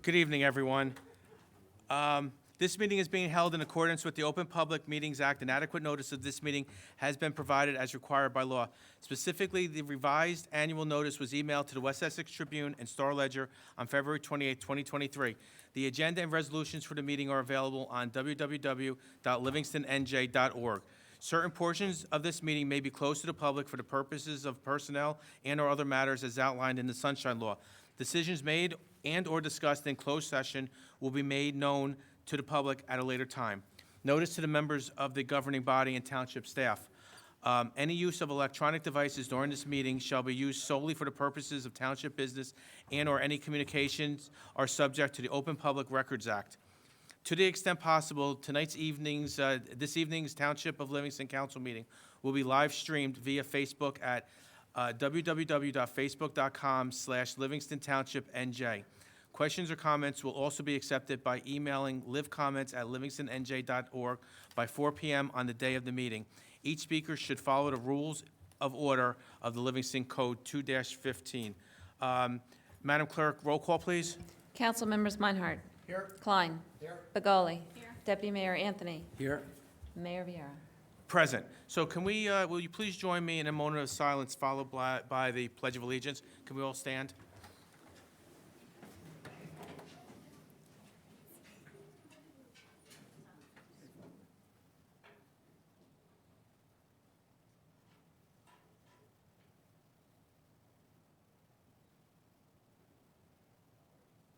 Good evening, everyone. This meeting is being held in accordance with the Open Public Meetings Act, and adequate notice of this meeting has been provided as required by law. Specifically, the revised annual notice was emailed to the West Essex Tribune and Star Ledger on February 28, 2023. The agenda and resolutions for the meeting are available on www.livingstonnj.org. Certain portions of this meeting may be closed to the public for the purposes of personnel and/or other matters as outlined in the Sunshine Law. Decisions made and/or discussed in closed session will be made known to the public at a later time. Notice to the members of the governing body and township staff. Any use of electronic devices during this meeting shall be used solely for the purposes of township business and/or any communications are subject to the Open Public Records Act. To the extent possible, this evening's Township of Livingston Council meeting will be live streamed via Facebook at www.facebook.com/Livingston Township NJ. Questions or comments will also be accepted by emailing livecomments@livingstonNJ.org by 4 p.m. on the day of the meeting. Each speaker should follow the rules of order of the Livingston Code 2-15. Madam Clerk, roll call, please. Council members Meinhardt. Here. Klein. Here. Begoli. Here. Deputy Mayor Anthony. Here. Mayor Vieira. Present. So can we, will you please join me in a moment of silence followed by the Pledge of Allegiance? Can we all stand?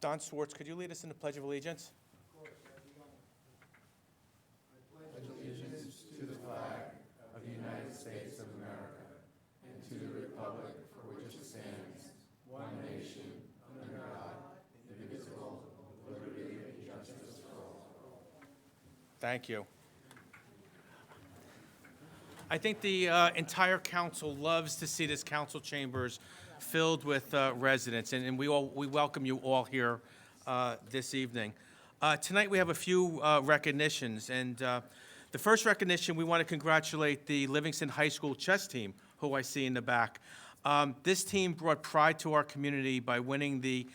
Don Swartz, could you lead us in the Pledge of Allegiance? Thank you. I think the entire council loves to see this council chambers filled with residents, and we welcome you all here this evening. Tonight we have a few recognitions, and the first recognition, we want to congratulate the Livingston High School chess team, who I see in the back. This team brought pride to our community by winning the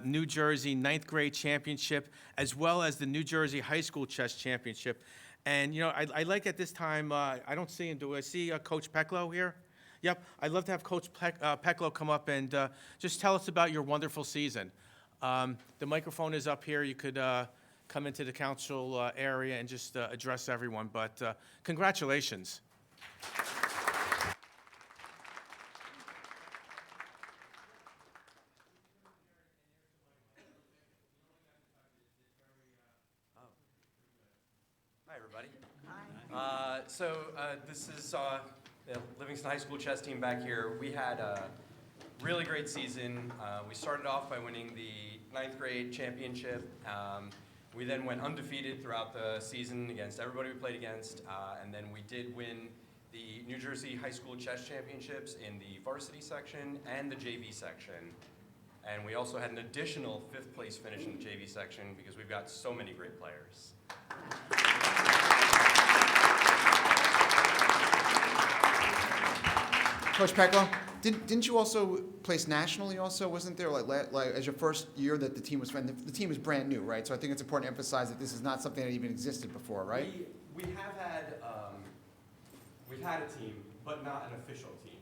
New Jersey 9th grade championship, as well as the New Jersey High School chess championship. And, you know, I like at this time, I don't see him, do I see Coach Pecklow here? Yep, I'd love to have Coach Pecklow come up and just tell us about your wonderful season. The microphone is up here. You could come into the council area and just address everyone, but congratulations. Hi, everybody. Hi. This is the Livingston High School chess team back here. We had a really great season. We started off by winning the 9th grade championship. We then went undefeated throughout the season against everybody we played against, and then we did win the New Jersey High School chess championships in the varsity section and the JV section. And we also had an additional 5th place finish in the JV section because we've got so many great players. Coach Pecklow, didn't you also place nationally also? Wasn't there like as your first year that the team was, the team is brand new, right? So I think it's important to emphasize that this is not something that even existed before, right? We have had, we've had a team, but not an official team.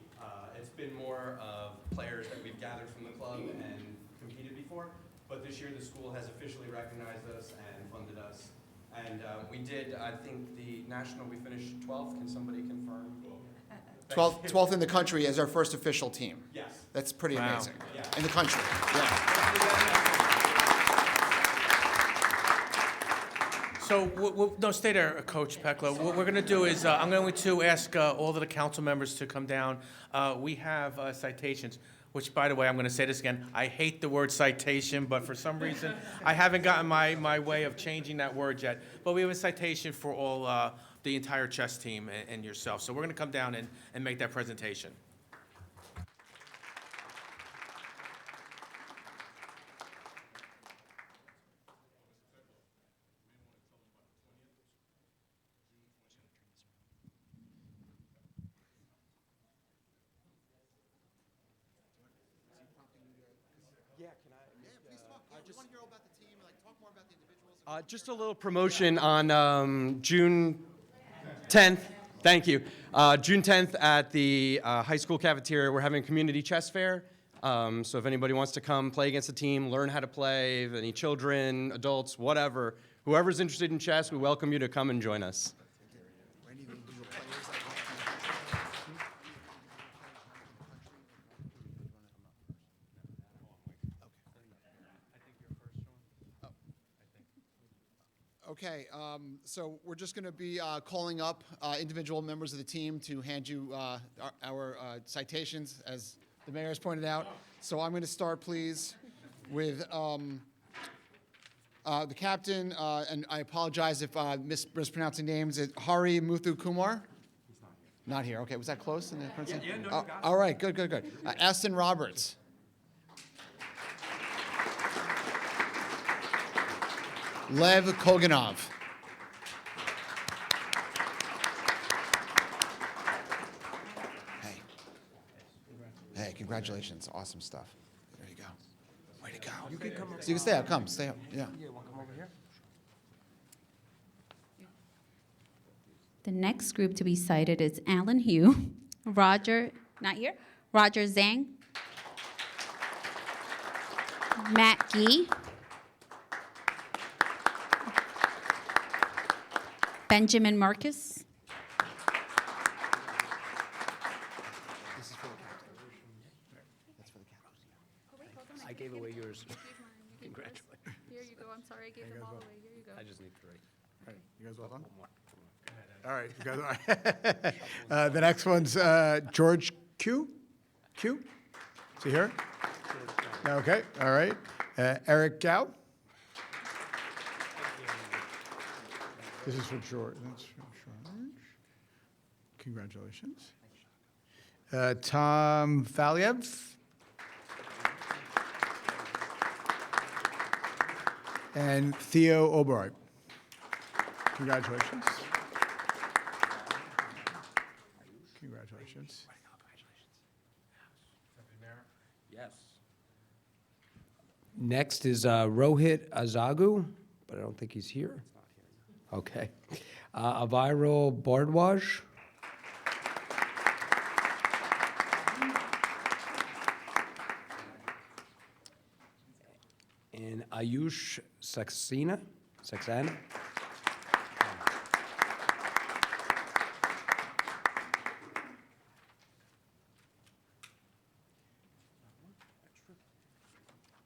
It's been more of players that we've gathered from the club and competed before, but this year the school has officially recognized us and funded us. And we did, I think the national, we finished 12th. Can somebody confirm? 12th in the country as our first official team. Yes. That's pretty Wow. amazing. Yeah. In the country, yeah. So, no, stay there, Coach Pecklow. What we're going to do is, I'm going to ask all of the council members to come down. We have citations, which, by the way, I'm going to say this again. I hate the word citation, but for some reason, I haven't gotten my way of changing that word yet. But we have a citation for all the entire chess team and yourself. So we're going to come down and make that presentation. Yeah, please talk. Yeah, we want to hear all about Just a little promotion on June 10th. Thank you. June 10th at the high school cafeteria, we're having a community chess fair. So if anybody wants to come play against a team, learn how to play, any children, adults, whatever, whoever's interested in chess, we welcome you to come and join us. Okay, so we're just going to be calling up individual members of the team to hand you our citations, as the mayor has pointed out. So I'm going to start, please, with the captain, and I apologize if I'm mispronouncing names. Hari Muthu Kumar? He's not here. Okay, was that close in the pronunciation? Yeah, no, you got it. All right, good. Aston Roberts. Lev Koganov. Hey, congratulations. Awesome stuff. There you go. Way to go. You can come up. So you can stay up. Come, stay up. Yeah. You want to come over here? The next group to be cited is Alan Hugh, Roger, not here, Roger Zhang, Matt Gee, Benjamin Marcus, This is for the captain. That's for the captain. I gave away yours. Congratulations. Here you go, I'm sorry, I gave them all away, here you go. I just need 3. All right, you guys all done? All right, you guys all right. The next one's George Q. Is he here? Okay, all right. Eric Gao. This is for George. That's for George. Congratulations. Tom Valiev. And Theo Oberoi. Congratulations. Congratulations. Yes. Next is Rohit Azagu, but I don't think he's here. Okay. Aviral Bardwaj. And Ayush Saxena.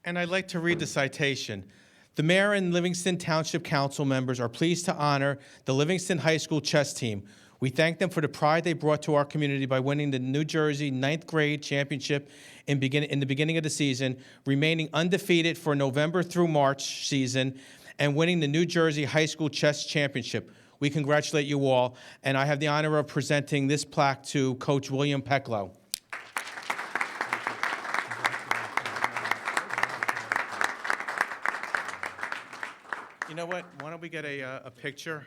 And I'd like to read the citation. The mayor and Livingston Township Council members are pleased to honor the Livingston High School chess team. We thank them for the pride they brought to our community by winning the New Jersey 9th grade championship in the beginning of the season, remaining undefeated for November through March season, and winning the New Jersey High School Chess Championship. We congratulate you all, and I have the honor of presenting this plaque to Coach William Pecklow. You know what? Why don't we get a picture?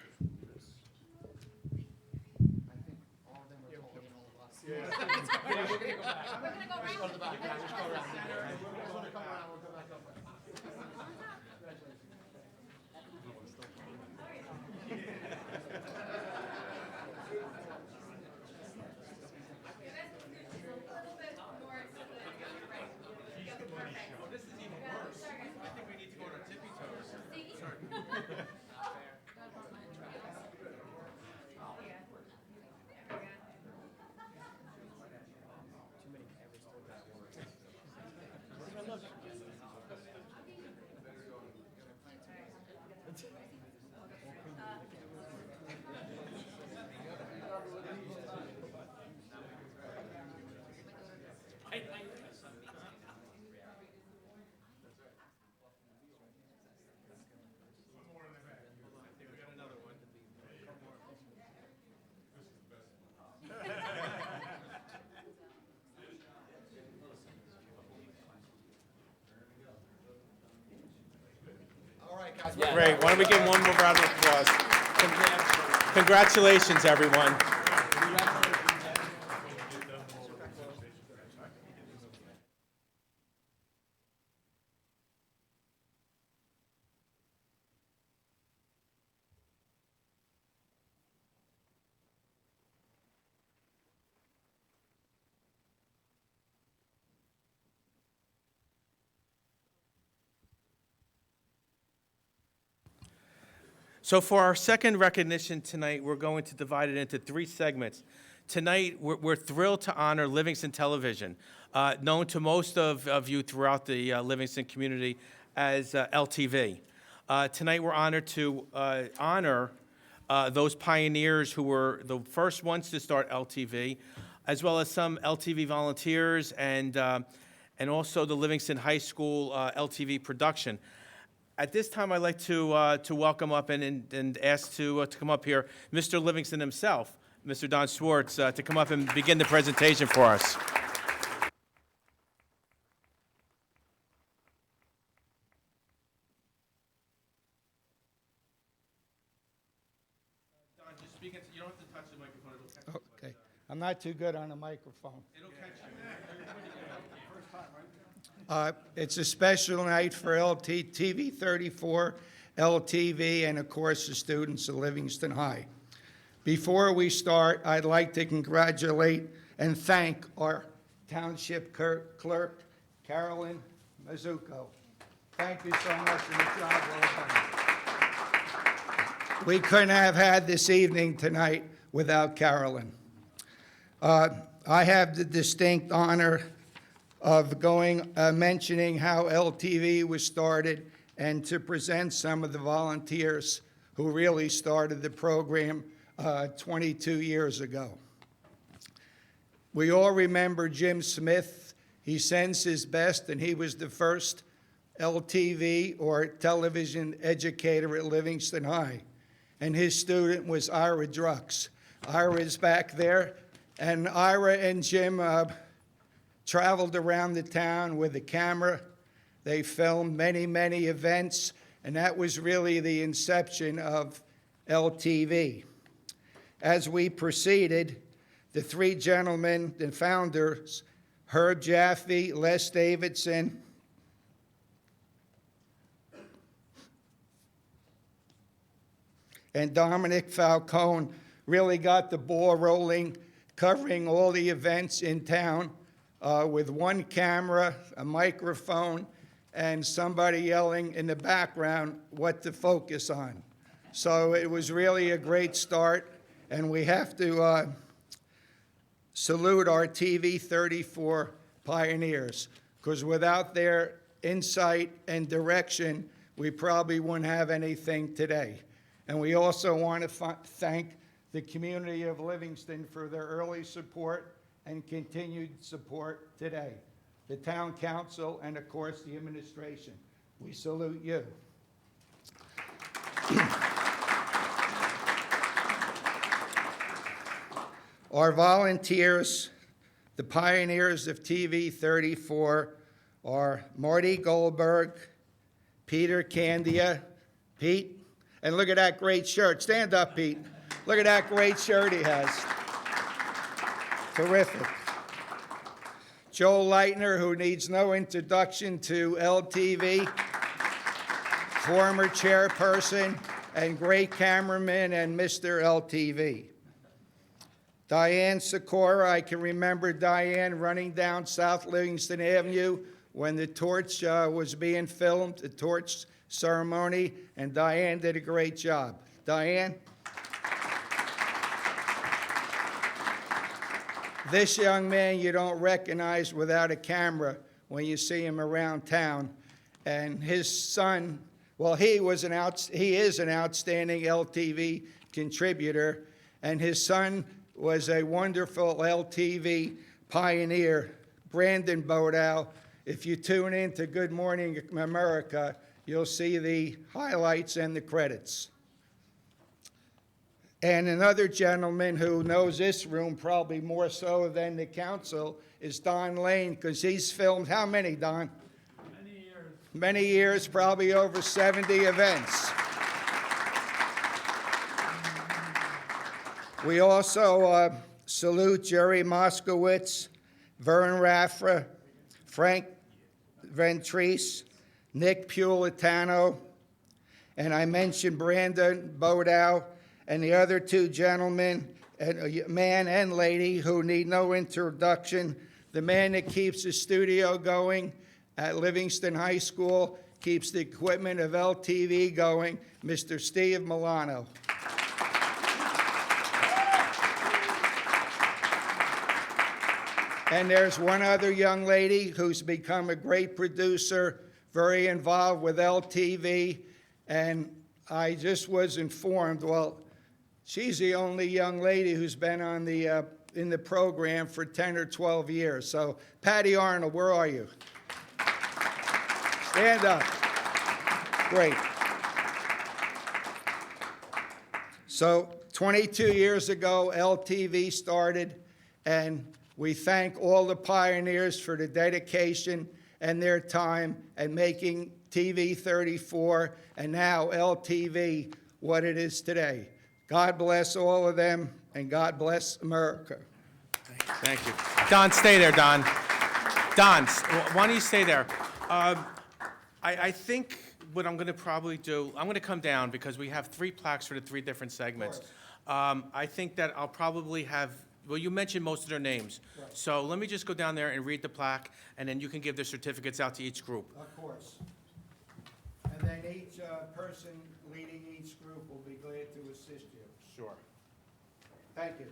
Great. Why don't we give him one more round of applause? Congratulations, everyone. So for our second recognition tonight, we're going to divide it into 3 segments. Tonight, we're thrilled to honor Livingston Television, known to most of you throughout the Livingston community as LTV. Tonight, we're honored to honor those pioneers who were the first ones to start LTV, as well as some LTV volunteers and also the Livingston High School LTV production. At this time, I'd like to welcome up and ask to come up here Mr. Livingston himself, Mr. Don Schwartz, to come up and begin the presentation for us. Don, just speak into, you don't have to touch the microphone, it'll catch you. Okay, I'm not too good on a microphone. It'll catch you. It's a special night for TV 34, LTV, and of course the students of Livingston High. Before we start, I'd like to congratulate and thank our township clerk, Carolyn Mazzucco. Thank you so much for the job well done. We couldn't have had this evening tonight without Carolyn. I have the distinct honor of mentioning how LTV was started and to present some of the volunteers who really started the program 22 years ago. We all remember Jim Smith. He sends his best, and he was the first LTV or television educator at Livingston High. And his student was Ira Drux. Ira is back there, and Ira and Jim traveled around the town with a camera. They filmed many, many events, and that was really the inception of LTV. As we proceeded, the 3 gentlemen, the founders, Herb Jaffe, Les Davidson, and Dominic Falcone, really got the ball rolling, covering all the events in town with one camera, a microphone, and somebody yelling in the background what to focus on. So it was really a great start, and we have to salute our TV 34 pioneers, because without their insight and direction, we probably wouldn't have anything today. And we also want to thank the community of Livingston for their early support and continued support today. The town council and, of course, the administration. We salute you. Our volunteers, the pioneers of TV 34, are Marty Goldberg, Peter Candia, Pete, and look at that great shirt. Stand up, Pete. Look at that great shirt he has. Terrific. Joe Leitner, who needs no introduction to LTV, former chairperson and great cameraman and Mr. LTV. Diane Sikora, I can remember Diane running down South Livingston Avenue when the torch was being filmed, the torch ceremony, and Diane did a great job. Diane? This young man you don't recognize without a camera when you see him around town. And his son, well, he is an outstanding LTV contributor, and his son was a wonderful LTV pioneer, Brandon Bodow. If you tune in to Good Morning America, you'll see the highlights and the credits. And another gentleman who knows this room probably more so than the council is Don Lane, because he's filmed how many, Don? Many years. Many years, probably over 70 events. We also salute Jerry Moskowitz, Vern Raffra, Frank Ventris, Nick Pulatano, and I mentioned Brandon Bodow, and the other 2 gentlemen, man and lady, who need no introduction. The man that keeps the studio going at Livingston High School, keeps the equipment of LTV going, Mr. Steve Milano. And there's one other young lady who's become a great producer, very involved with LTV, and I just was informed, well, she's the only young lady who's been on the in the program for 10 or 12 years. So, Patty Arnold, where are you? Stand up. Great. So, 22 years ago, LTV started, and we thank all the pioneers for the dedication and their time and making TV 34 and now LTV what it is today. God bless all of them, and God bless America. Thank you. Don, stay there, Don. Don, why don't you stay there? I think what I'm going to probably do, I'm going to come down because we have 3 plaques for the 3 different segments. I think that I'll probably have, well, you mentioned most of their names. So let me just go down there and read the plaque, and then you can give the certificates out to each group. Of course. And then each person leading each group will be glad to assist you. Sure. Thank you.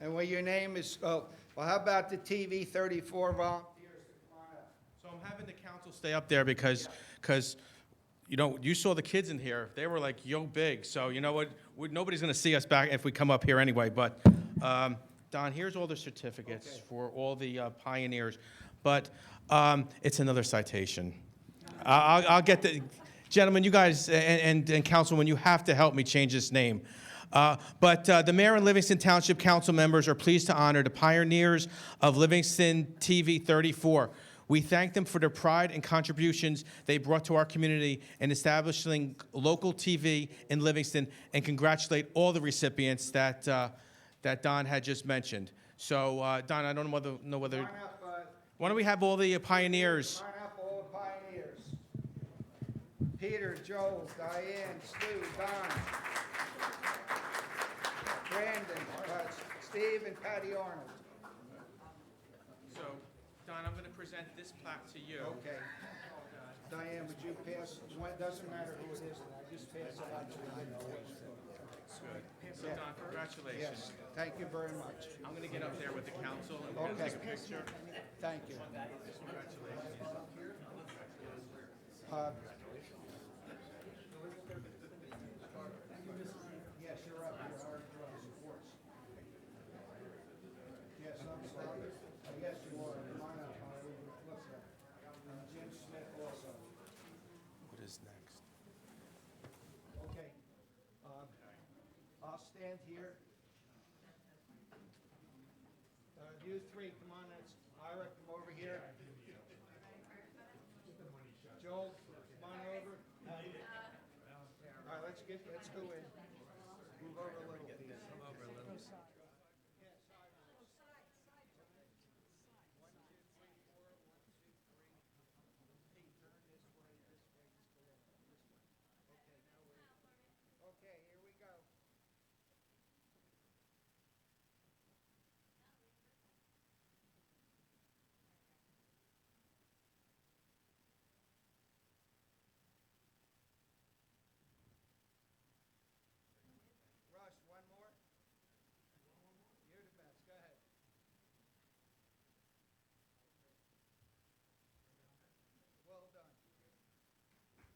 And when your name is, oh, well, how about the TV 34 volunteers to come on up? So I'm having the council stay up there because, you know, you saw the kids in here. They were like yo big. So you know what? Nobody's going to see us back if we come up here anyway. But Don, here's all the certificates for all the pioneers. But it's another citation. I'll get the, gentlemen, you guys and councilman, you have to help me change this name. But the mayor and Livingston Township council members are pleased to honor the pioneers of Livingston TV 34. We thank them for their pride and contributions they brought to our community in establishing local TV in Livingston, and congratulate all the recipients that Don had just mentioned. So, Don, I don't know whether. Line up, Why don't we have all the pioneers? line up all the pioneers. Peter, Joel, Diane, Stu, Don, Brandon, Steve, and Patty Arnold. So, Don, I'm going to present this plaque to you. Okay. Diane, would you pass, it doesn't matter who it is, just pass it out to the So, Don, congratulations. Yes, thank you very much. I'm going to get up there with the council and we're going to Okay. take a picture. Thank you. Yes, you're up. You're hard to us, of course. Yes, I'm sorry. Yes, you are. Come on up. Look there. And Jim Smith also. What is next? Okay. I'll stand here. You 3, come on, that's Ira, come over here. Joel, come on over. All right, let's go in. Move over a little, please. Come over a little. Okay, here we go. Russ, one more? You're the best. Go ahead. Well done.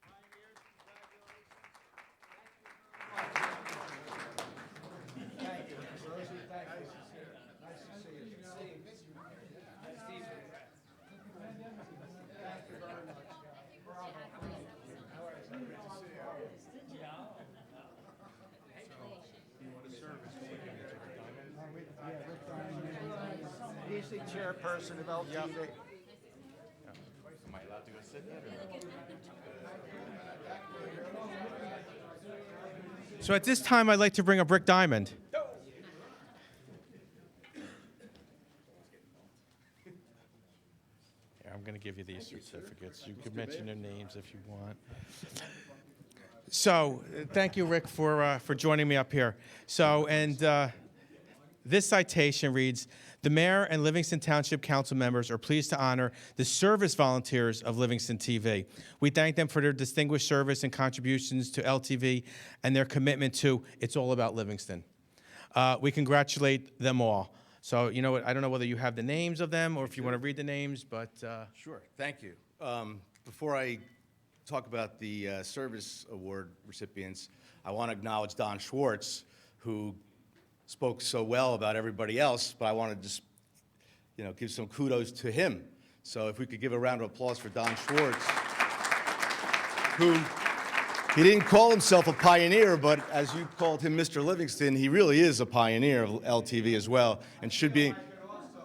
Pioneers, congratulations. Thank you. Rosie, thank you. Nice to see you. Steve. Steve. Thank you very much. Bravo. All right. He's the chairperson of LTV. Am I allowed to go sit there? So at this time, I'd like to bring up Rick Diamond. Here, I'm going to give you these certificates. You can mention their names if you want. So, thank you, Rick, for joining me up here. So, and This citation reads, "The mayor and Livingston Township council members are pleased to honor the service volunteers of Livingston TV. We thank them for their distinguished service and contributions to LTV and their commitment to It's All About Livingston." We congratulate them all. So, you know what, I don't know whether you have the names of them or if you want to read the names, but Sure, thank you. Before I talk about the service award recipients, I want to acknowledge Don Schwartz, who spoke so well about everybody else, but I want to just, give some kudos to him. So if we could give a round of applause for Don Schwartz, who, he didn't call himself a pioneer, but as you called him Mr. Livingston, he really is a pioneer of LTV as well, and should be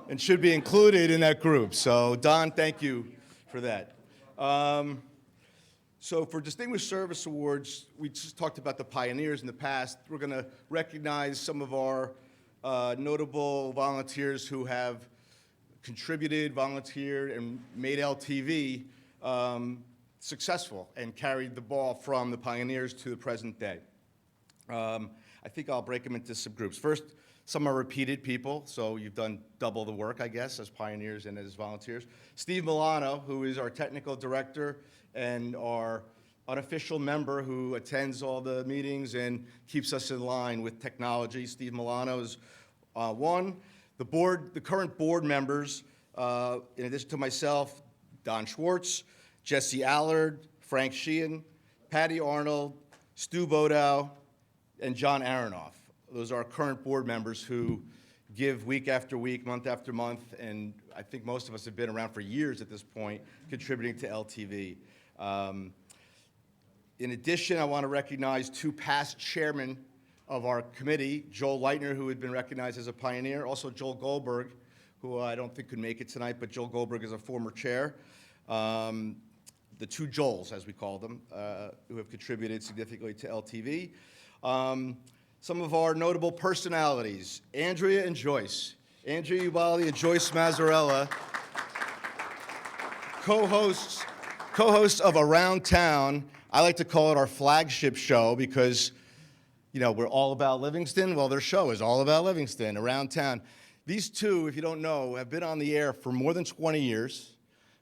included in that group. So Don, thank you for that. So for Distinguished Service Awards, we just talked about the pioneers in the past. We're going to recognize some of our notable volunteers who have contributed, volunteered, and made LTV successful and carried the ball from the pioneers to the present day. I think I'll break them into some groups. First, some are repeated people, so you've done double the work, I guess, as pioneers and as volunteers. Steve Milano, who is our technical director and our unofficial member who attends all the meetings and keeps us in line with technology. Steve Milano is one. The current board members, in addition to myself, Don Schwartz, Jesse Allard, Frank Sheehan, Patty Arnold, Stu Bodow, and John Aronoff. Those are our current board members who give week after week, month after month, and I think most of us have been around for years at this point, contributing to LTV. In addition, I want to recognize two past chairmen of our committee, Joel Leitner, who had been recognized as a pioneer, also Joel Goldberg, who I don't think could make it tonight, but Joel Goldberg is a former chair. The two Joels, as we call them, who have contributed significantly to LTV. Some of our notable personalities, Andrea and Joyce. Andrea Ubaldi and Joyce Mazzarella, co-hosts of Around Town. I like to call it our flagship show because, we're all about Livingston. Well, their show is all about Livingston, Around Town. These two, if you don't know, have been on the air for more than 20 years,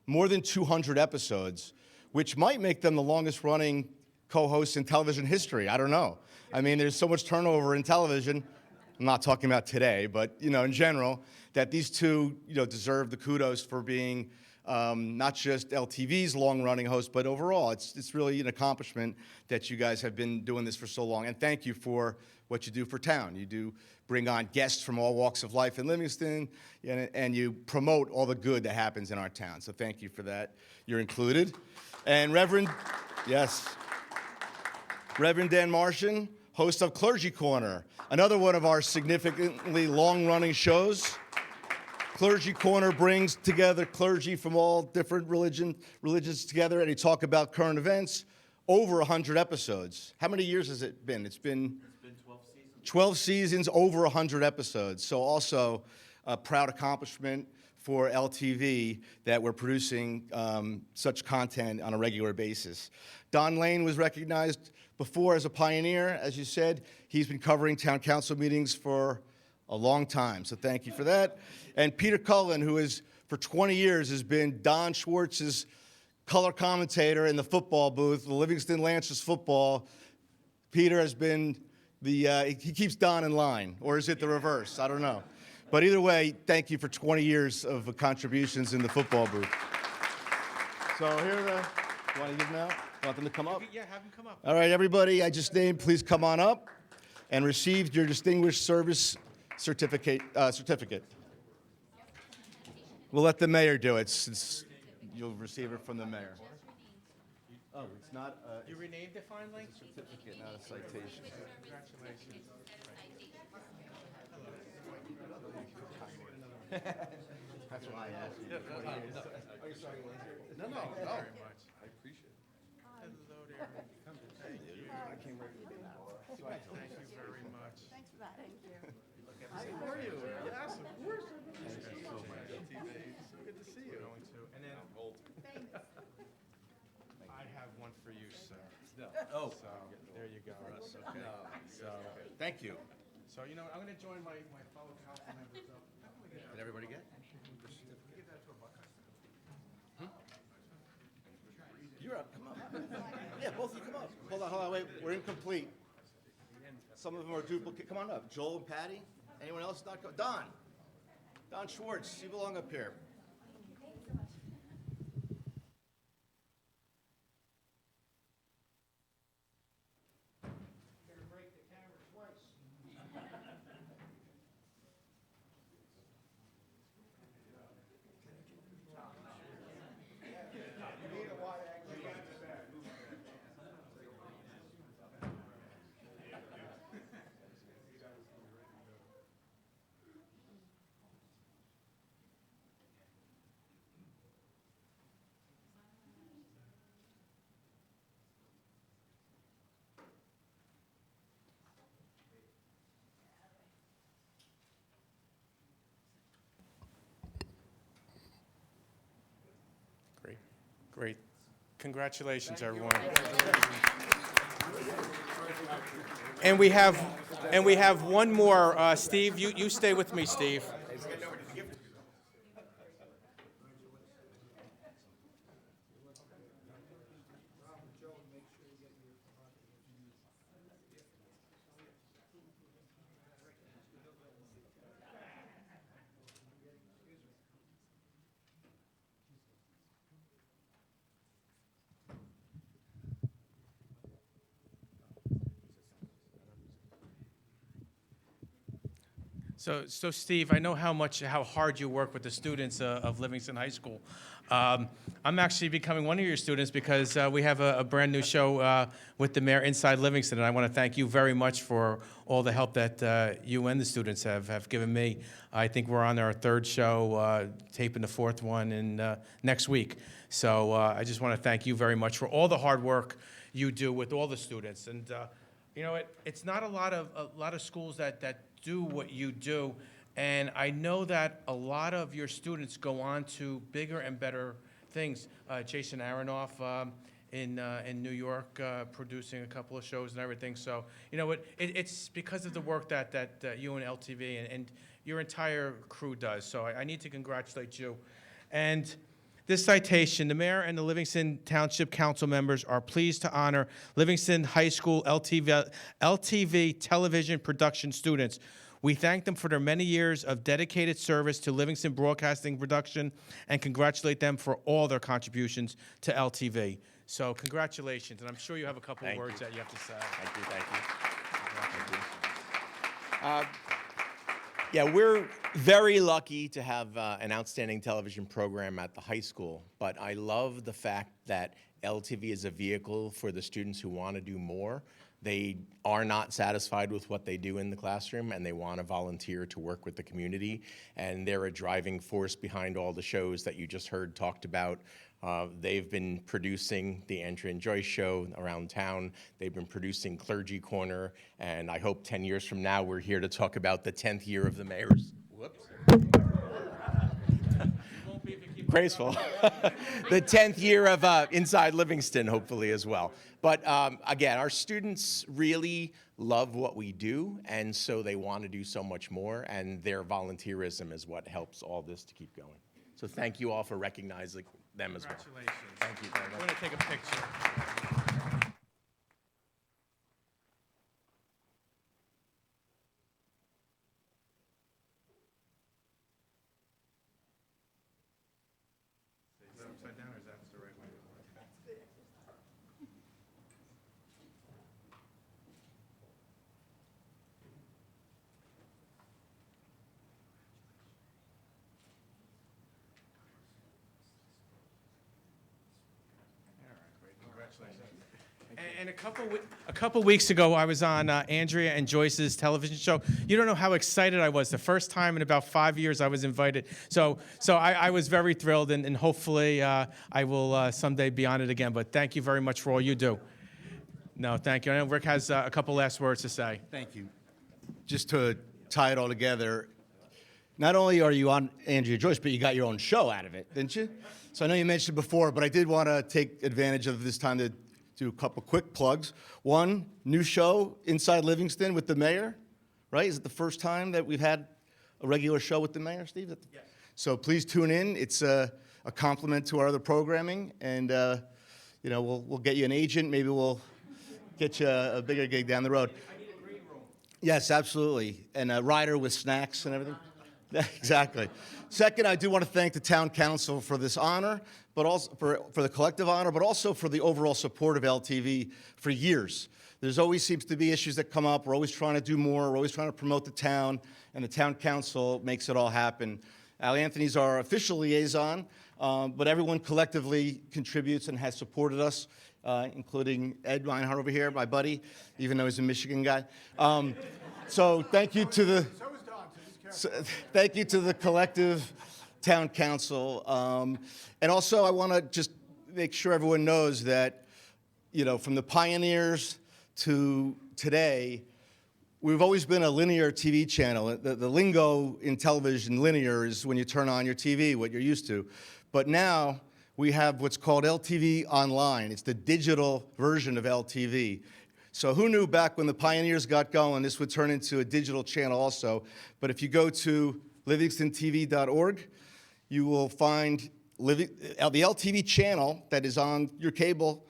more than 200 episodes, which might make them the longest running co-hosts in television history. I don't know. I mean, there's so much turnover in television. I'm not talking about today, but, in general, that these two, deserve the kudos for being not just LTV's long-running host, but overall, it's really an accomplishment that you guys have been doing this for so long. And thank you for what you do for town. You do bring on guests from all walks of life in Livingston, and you promote all the good that happens in our town. So thank you for that. You're included. And Reverend Dan Martian, host of Clergy Corner, another one of our significantly long-running shows. Clergy Corner brings together clergy from all different religions together, and they talk about current events. Over 100 episodes. How many years has it been? It's been 12 seasons. 12 seasons, over 100 episodes. So also a proud accomplishment for LTV that we're producing such content on a regular basis. Don Lane was recognized before as a pioneer. As you said, he's been covering town council meetings for a long time, so thank you for that. And Peter Cullen, who is for 20 years has been Don Schwartz's color commentator in the football booth, the Livingston Lancers football. Peter has been he keeps Don in line, or is it the reverse? I don't know. But either way, thank you for 20 years of contributions in the football booth. So here are the, you want to give them out? You want them to come up? yeah, have them come up. All right, everybody, I just named, please come on up and receive your Distinguished Service certificate. We'll let the mayor do it, since you'll receive it from the mayor. Oh, it's not a You renamed it finally? certificate, not a citation. Congratulations. That's why I asked you. No. Very much. I appreciate it. Hello there. Thank you. Thank you very much. Thanks for that. Thank you. How are you? Yes, of course. Thank you so much. So good to see you. And then I have one for you, sir. Oh. So there you go. So, thank you. So, you know, I'm going to join my fellow council members up. Did everybody get? You're up, come on. Yeah, both of you come up. Hold on, wait, we're incomplete. Some of them are duplicate, come on up. Joel and Patty, anyone else not, Don Schwartz, you belong up here. Great, great. Congratulations, everyone. And we have one more. Steve, you stay with me, Steve. So Steve, I know how hard you work with the students of Livingston High School. I'm actually becoming one of your students because we have a brand new show with the mayor inside Livingston, and I want to thank you very much for all the help that you and the students have given me. I think we're on our third show, taping the fourth one in next week. So I just want to thank you very much for all the hard work you do with all the students. And you know, it's not a lot of schools that do what you do, and I know that a lot of your students go on to bigger and better things. Jason Aronoff in New York producing a couple of shows and everything. So you know it's because of the work that you and LTV and your entire crew does. So I need to congratulate you. And this citation, the mayor and the Livingston Township Council members are pleased to honor Livingston High School LTV television production students. We thank them for their many years of dedicated service to Livingston Broadcasting Production and congratulate them for all their contributions to LTV. So congratulations, and I'm sure you have a couple of words that you have to say. Thank you. Yeah, we're very lucky to have an outstanding television program at the high school, but I love the fact that LTV is a vehicle for the students who want to do more. They are not satisfied with what they do in the classroom, and they want to volunteer to work with the community, and they're a driving force behind all the shows that you just heard talked about. They've been producing the Andrea and Joyce show around town. They've been producing Clergy Corner, and I hope 10 years from now we're here to talk about the 10th year of the mayor's. Whoops. Graceful. The 10th year of Inside Livingston, hopefully, as well. But again, our students really love what we do, and so they want to do so much more, and their volunteerism is what helps all this to keep going. So thank you all for recognizing them as well. Congratulations. Thank you very much. We're going to take a picture. Is that upside down or is that the right way? And a couple weeks ago, I was on Andrea and Joyce's television show. You don't know how excited I was. The first time in about 5 years I was invited. So I was very thrilled, and hopefully I will someday be on it again. But thank you very much for all you do. No, thank you. I know Rick has a couple last words to say. Thank you. Just to tie it all together, not only are you on Andrea Joyce, but you got your own show out of it, didn't you? So I know you mentioned it before, but I did want to take advantage of this time to do a couple quick plugs. One, new show, Inside Livingston with the mayor, right? Is it the first time that we've had a regular show with the mayor, Steve? Yes. So please tune in. It's a compliment to our other programming, and you know, we'll get you an agent. Maybe we'll get you a bigger gig down the road. I need a green room. Yes, absolutely, and a rider with snacks and everything. Exactly. Second, I do want to thank the town council for this honor, but also for the collective honor, but also for the overall support of LTV for years. There's always seems to be issues that come up. We're always trying to do more. We're always trying to promote the town, and the town council makes it all happen. Al Anthony's our official liaison, but everyone collectively contributes and has supported us, including Ed Reinhardt over here, my buddy, even though he's a Michigan guy. So thank you to the... So, thank you to the collective town council. And also, I want to just make sure everyone knows that, you know, from the pioneers to today, we've always been a linear TV channel. The lingo in television, linear, is when you turn on your TV, what you're used to. But now we have what's called LTV Online. It's the digital version of LTV. So who knew back when the pioneers got going, this would turn into a digital channel also. But if you go to livingstontv.org, you will find the LTV channel that is on your cable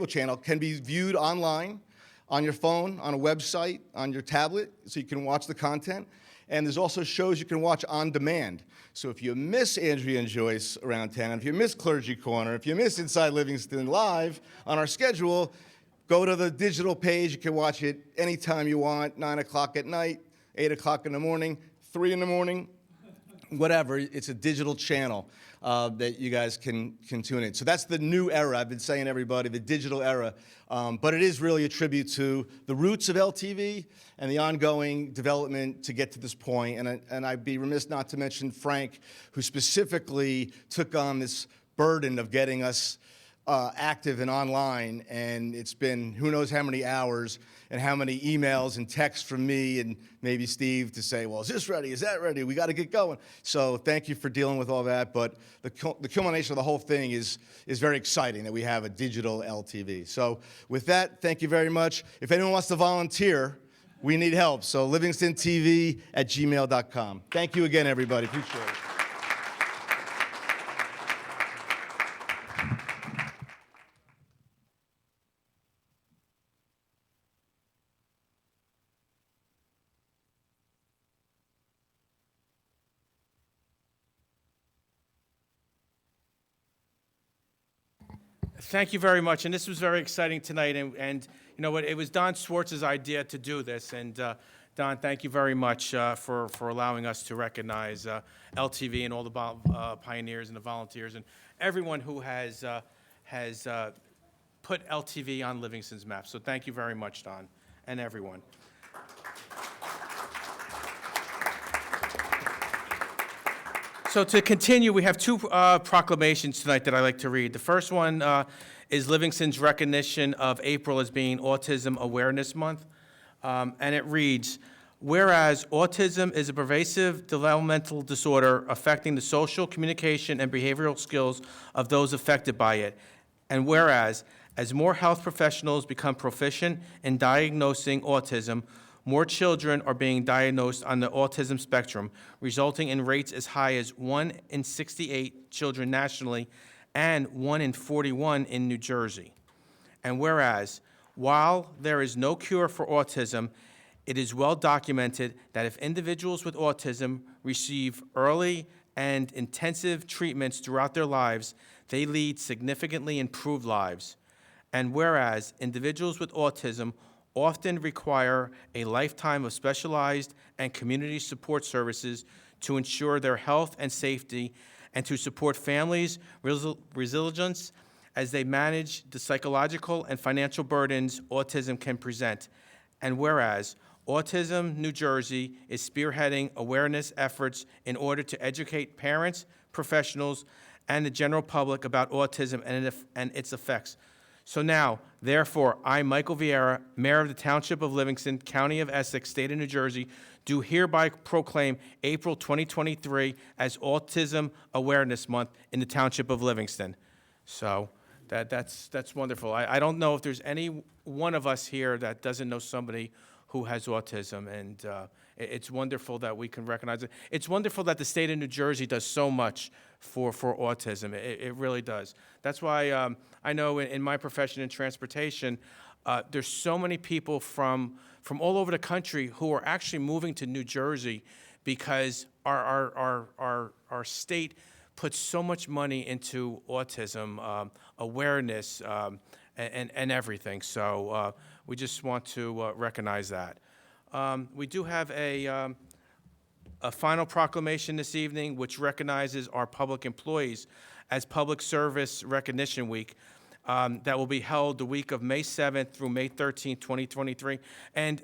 channel can be viewed online, on your phone, on a website, on your tablet, so you can watch the content. And there's also shows you can watch on demand. So if you miss Andrea and Joyce around town, if you miss Clergy Corner, if you miss Inside Livingston Live on our schedule, go to the digital page. You can watch it anytime you want, 9 o'clock at night, 8 o'clock in the morning, 3 in the morning, whatever. It's a digital channel that you guys can tune in. So that's the new era. I've been saying, everybody, the digital era. But it is really a tribute to the roots of LTV and the ongoing development to get to this point. And I'd be remiss not to mention Frank, who specifically took on this burden of getting us active and online, and it's been who knows how many hours and how many emails and texts from me and maybe Steve to say, well, is this ready? Is that ready? We got to get going. So thank you for dealing with all that, but the culmination of the whole thing is very exciting that we have a digital LTV. So with that, thank you very much. If anyone wants to volunteer, we need help. So livingstontv@gmail.com. Thank you again, everybody. Appreciate it. Thank you very much, and this was very exciting tonight, and you know what, it was Don Swartz's idea to do this, and Don, thank you very much for allowing us to recognize LTV and all the pioneers and the volunteers and everyone who has put LTV on Livingston's map. So thank you very much, Don, and everyone. So to continue, we have two proclamations tonight that I'd like to read. The first one is Livingston's recognition of April as being Autism Awareness Month. And it reads, whereas autism is a pervasive developmental disorder affecting the social, communication, and behavioral skills of those affected by it, and whereas as more health professionals become proficient in diagnosing autism, more children are being diagnosed on the autism spectrum, resulting in rates as high as 1 in 68 children nationally and 1 in 41 in New Jersey. And whereas, while there is no cure for autism, it is well documented that if individuals with autism receive early and intensive treatments throughout their lives, they lead significantly improved lives. And whereas individuals with autism often require a lifetime of specialized and community support services to ensure their health and safety and to support families' resilience as they manage the psychological and financial burdens autism can present. And whereas Autism New Jersey is spearheading awareness efforts in order to educate parents, professionals, and the general public about autism and its effects. So now, therefore, I, Michael Vieira, Mayor of the Township of Livingston, County of Essex, State of New Jersey, do hereby proclaim April 2023 as Autism Awareness Month in the Township of Livingston. So that's wonderful. I don't know if there's any one of us here that doesn't know somebody who has autism, and it's wonderful that we can recognize it. It's wonderful that the state of New Jersey does so much for autism. It really does. That's why I know in my profession in transportation, there's so many people from all over the country who are actually moving to New Jersey because our state puts so much money into autism awareness and everything. So we just want to recognize that. We do have a final proclamation this evening, which recognizes our public employees as Public Service Recognition Week. That will be held the week of May 7th through May 13th, 2023. And,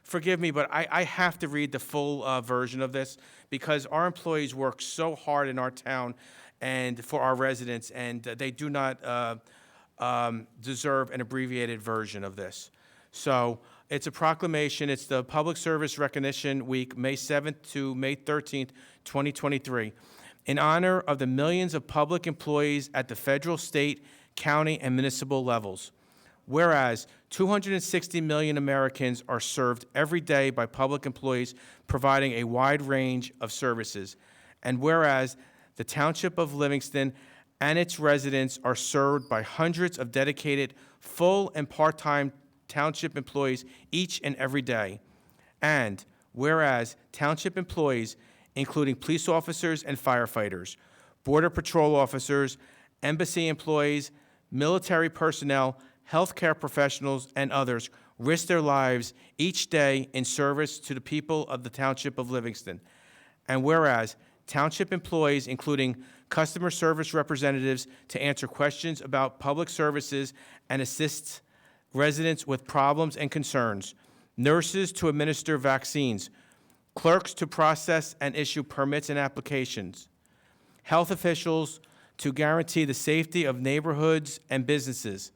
forgive me, but I have to read the full version of this because our employees work so hard in our town and for our residents, and they do not deserve an abbreviated version of this. So it's a proclamation. It's the Public Service Recognition Week, May 7th to May 13th, 2023, in honor of the millions of public employees at the federal, state, county, and municipal levels. Whereas 260 million Americans are served every day by public employees providing a wide range of services. And whereas the Township of Livingston and its residents are served by hundreds of dedicated full and part-time township employees each and every day. And whereas township employees, including police officers and firefighters, border patrol officers, embassy employees, military personnel, healthcare professionals, and others risk their lives each day in service to the people of the Township of Livingston. And whereas township employees, including customer service representatives to answer questions about public services and assist residents with problems and concerns, nurses to administer vaccines, clerks to process and issue permits and applications, health officials to guarantee the safety of neighborhoods and businesses,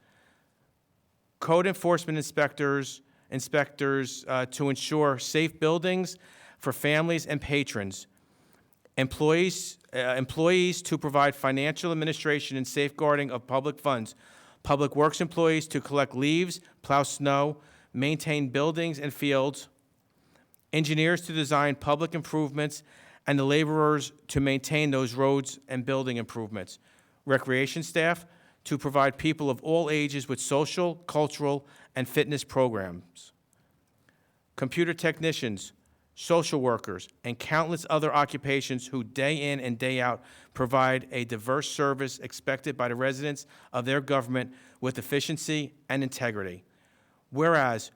code enforcement inspectors to ensure safe buildings for families and patrons, employees to provide financial administration and safeguarding of public funds, public works employees to collect leaves, plow snow, maintain buildings and fields, engineers to design public improvements, and the laborers to maintain those roads and building improvements, recreation staff to provide people of all ages with social, cultural, and fitness programs, computer technicians, social workers, and countless other occupations who day in and day out provide a diverse service expected by the residents of their government with efficiency and integrity. Whereas,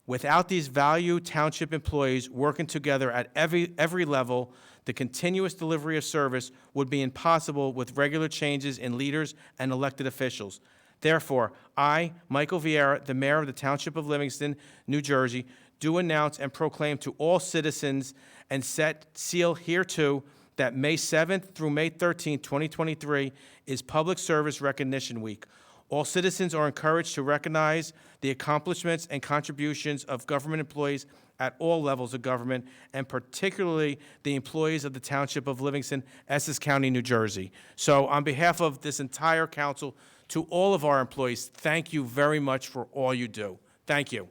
without these valued township employees working together at every level, the continuous delivery of service would be impossible with regular changes in leaders and elected officials. Therefore, I, Michael Vieira, the mayor of the Township of Livingston, New Jersey, do announce and proclaim to all citizens and set seal hereto that May 7th through May 13th, 2023 is Public Service Recognition Week. All citizens are encouraged to recognize the accomplishments and contributions of government employees at all levels of government, and particularly the employees of the Township of Livingston, Essex County, New Jersey. So on behalf of this entire council, to all of our employees, thank you very much for all you do. Thank you.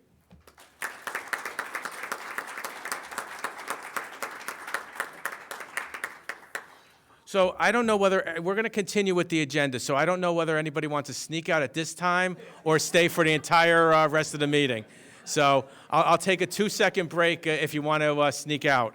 So I don't know whether, we're going to continue with the agenda, so I don't know whether anybody wants to sneak out at this time or stay for the entire rest of the meeting. So I'll take a 2-second break if you want to sneak out.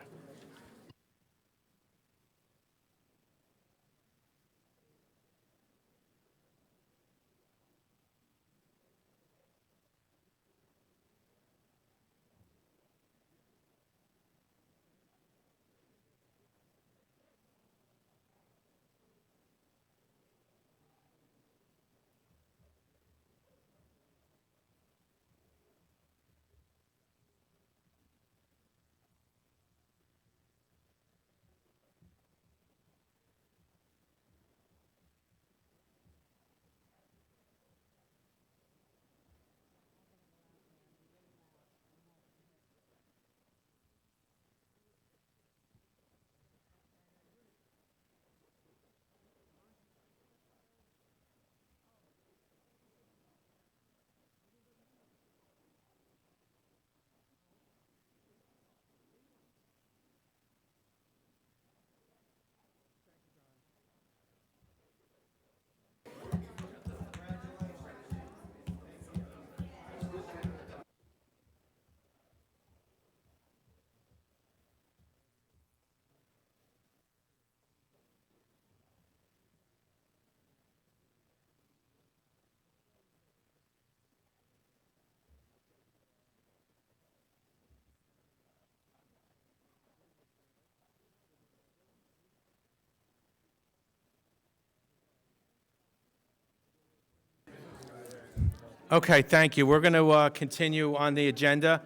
Okay, thank you. We're going to continue on the agenda.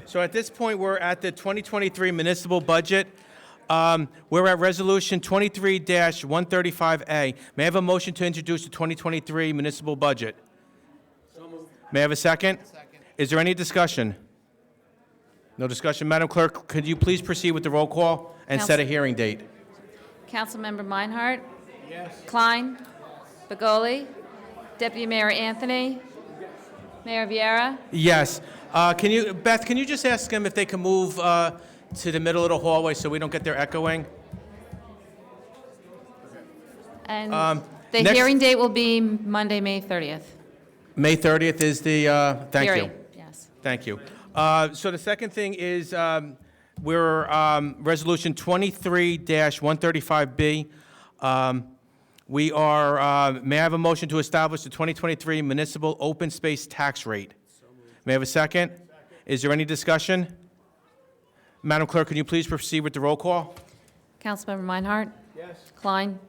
So at this point, we're at the 2023 municipal budget. We're at Resolution 23-135A. May I have a motion to introduce the 2023 municipal budget? May I have a second? Second. Is there any discussion? No discussion. Madam Clerk, could you please proceed with the roll call and set a hearing date? Councilmember Meinhardt? Yes. Klein? Begoli? Deputy Mayor Anthony? Mayor Viera? Yes. Beth, can you just ask them if they can move to the middle of the hallway so we don't get their echoing? And the next- hearing date will be Monday, May 30th. May 30th is the, thank you. Hearing, yes. Thank you. So the second thing is, we're, Resolution 23-135B. We are, may I have a motion to establish the 2023 municipal open space tax rate? May I have a second? Is there any discussion? Madam Clerk, can you please proceed with the roll call? Councilmember Meinhardt? Yes. Klein?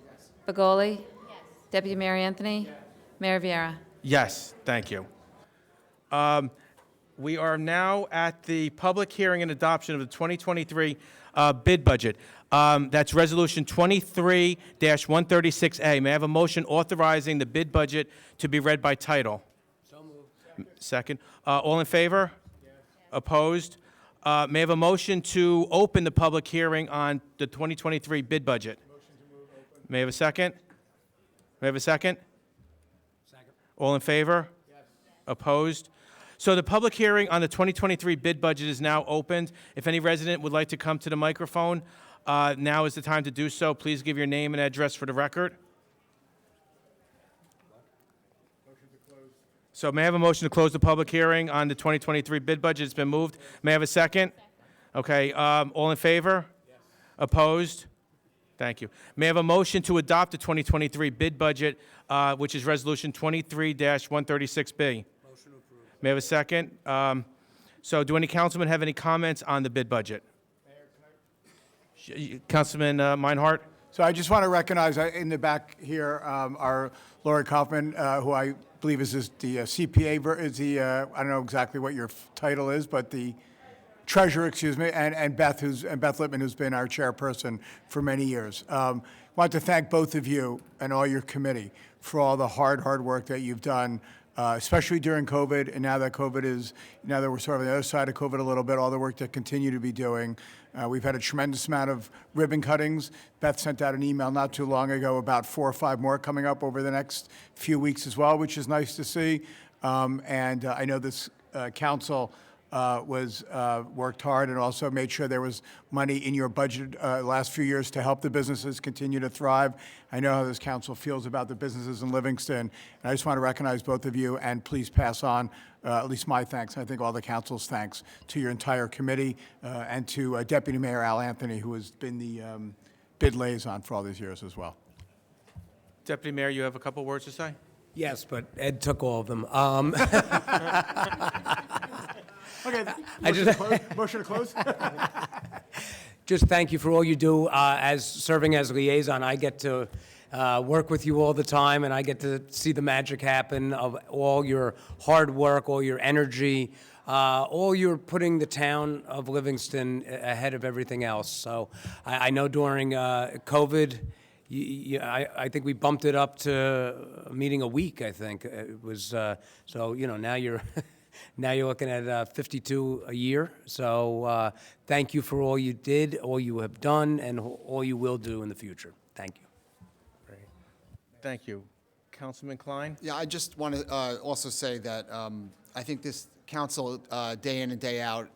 Yes. Begoli? Yes. Deputy Mayor Anthony? Yes. Mayor Viera? Yes, thank you. We are now at the public hearing and adoption of the 2023 bid budget. That's Resolution 23-136A. May I have a motion authorizing the bid budget to be read by title? So moved. Second. All in favor? Yes. Opposed? May I have a motion to open the public hearing on the 2023 bid budget? Motion to move open. May I have a second? May I have a second? Second. All in favor? Yes. Opposed? So the public hearing on the 2023 bid budget is now opened. If any resident would like to come to the microphone, now is the time to do so. Please give your name and address for the record. So may I have a motion to close the public hearing on the 2023 bid budget? It's been moved. May I have a second? Okay, all in favor? Yes. Opposed? Thank you. May I have a motion to adopt the 2023 bid budget, which is Resolution 23-136B? May I have a second? So do any councilmen have any comments on the bid budget? Councilman Meinhardt? So I just want to recognize in the back here our Lori Kaufman, who I believe is the CPA, I don't know exactly what your title is, but the treasurer, excuse me, and Beth Lippman, who's been our chairperson for many years. I want to thank both of you and all your committee for all the hard work that you've done, especially during COVID, and now that we're sort of on the other side of COVID a little bit, all the work that continue to be doing. We've had a tremendous amount of ribbon cuttings. Beth sent out an email not too long ago about 4 or 5 more coming up over the next few weeks as well, which is nice to see. And I know this council worked hard and also made sure there was money in your budget last few years to help the businesses continue to thrive. I know how this council feels about the businesses in Livingston, and I just want to recognize both of you and please pass on at least my thanks, I think all the council's thanks, to your entire committee and to Deputy Mayor Al Anthony, who has been the bid liaison for all these years as well. Deputy Mayor, you have a couple words to say? Yes, but Ed took all of them. Okay, motion to close? Just thank you for all you do. As serving as liaison, I get to work with you all the time, and I get to see the magic happen of all your hard work, all your energy, all you're putting the town of Livingston ahead of everything else. So I know during COVID, I think we bumped it up to a meeting a week, I think. It was, so, now you're... Now you're looking at 52 a year. So thank you for all you did, all you have done, and all you will do in the future. Thank you. Great. Thank you. Councilman Klein? Yeah, I just want to also say that I think this council, day in and day out,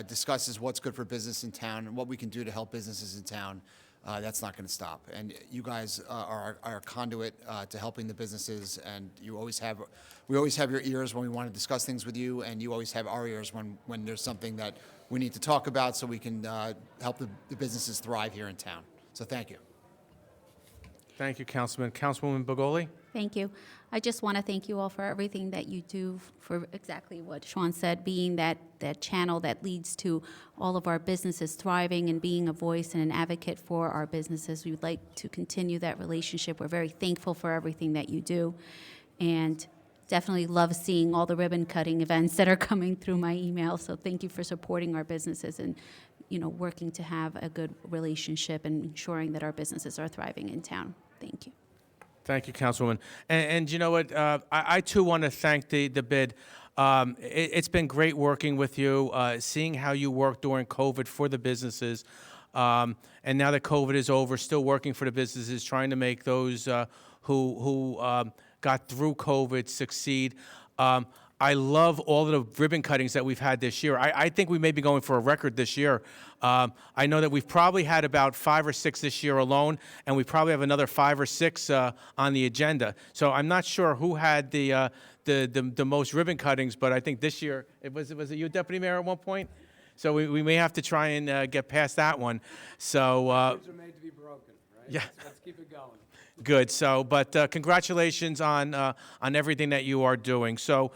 discusses what's good for business in town and what we can do to help businesses in town. That's not going to stop. And you guys are a conduit to helping the businesses, and we always have your ears when we want to discuss things with you, and you always have our ears when there's something that we need to talk about so we can help the businesses thrive here in town. So thank you. Thank you, Councilman. Councilwoman Begoli? Thank you. I just want to thank you all for everything that you do, for exactly what Sean said, being that channel that leads to all of our businesses thriving and being a voice and an advocate for our businesses. We would like to continue that relationship. We're very thankful for everything that you do, and definitely love seeing all the ribbon cutting events that are coming through my email. So thank you for supporting our businesses and, you know, working to have a good relationship and ensuring that our businesses are thriving in town. Thank you. Thank you, Councilwoman. And you know what? I too want to thank the bid. It's been great working with you, seeing how you worked during COVID for the businesses. And now that COVID is over, still working for the businesses, trying to make those who got through COVID succeed. I love all of the ribbon cuttings that we've had this year. I think we may be going for a record this year. I know that we've probably had about 5 or 6 this year alone, and we probably have another 5 or 6 on the agenda. So I'm not sure who had the most ribbon cuttings, but I think this year, was it you, Deputy Mayor, at one point? So we may have to try and get past that one. So Records are made to be broken, right? Yeah. Let's keep it going. good. So, but congratulations on everything that you are doing. So,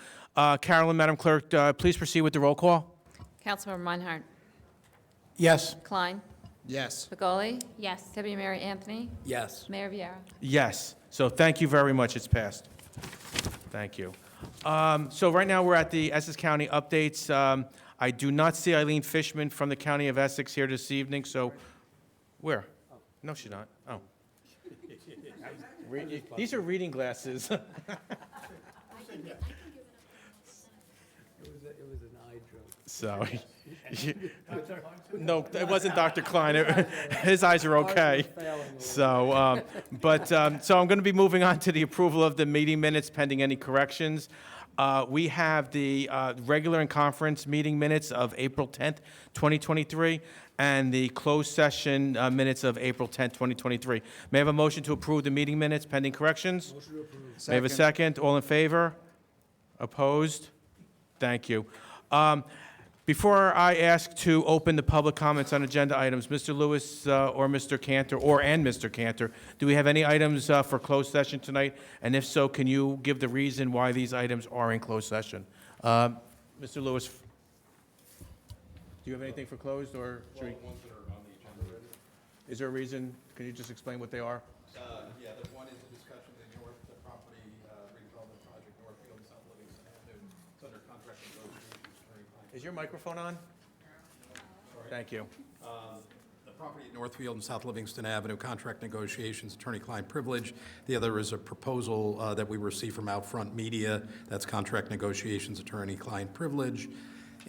Carolyn, Madam Clerk, please proceed with the roll call. Councilmember Meinhardt. Yes. Klein. Yes. Begoli. Yes. Deputy Mayor Anthony. Yes. Mayor Vieira. Yes. So thank you very much. It's passed. Thank you. So right now we're at the Essex County updates. I do not see Eileen Fishman from the County of Essex here this evening. So where? No, she's not. Oh. These are reading glasses. It was an eye joke. So, no, it wasn't Dr. Klein. His eyes are okay. So, so I'm going to be moving on to the approval of the meeting minutes pending any corrections. We have the regular and conference meeting minutes of April 10th, 2023, and the closed session minutes of April 10th, 2023. May I have a motion to approve the meeting minutes pending corrections? Motion to approve. May I have a second? All in favor? Opposed? Thank you. Before I ask to open the public comments on agenda items, Mr. Lewis or Mr. Cantor, and Mr. Cantor, do we have any items for closed session tonight? And if so, can you give the reason why these items are in closed session? Mr. Lewis, do you have anything for closed, or should we? Ones that are on the agenda already. Is there a reason? Can you just explain what they are? Yeah, the one is a discussion of the property redevelopment project, Northfield and South Livingston Avenue. It's under contract negotiations. Is your microphone on? Thank you. The property at Northfield and South Livingston Avenue, contract negotiations, attorney-client privilege. The other is a proposal that we received from Outfront Media. That's contract negotiations, attorney-client privilege.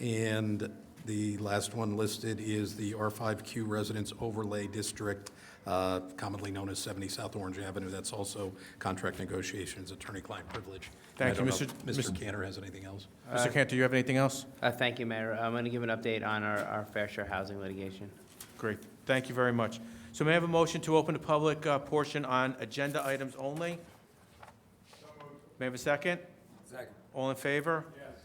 And the last one listed is the R5Q Residence Overlay District, commonly known as 70 South Orange Avenue. That's also contract negotiations, attorney-client privilege. Thank you, I don't know Mr. if Mr. Cantor has anything else. Mr. Cantor, do you have anything else? Thank you, Mayor. I'm going to give an update on our fair share housing litigation. Great. Thank you very much. So may I have a motion to open the public portion on agenda items only? May I have a second? Second. All in favor? Yes.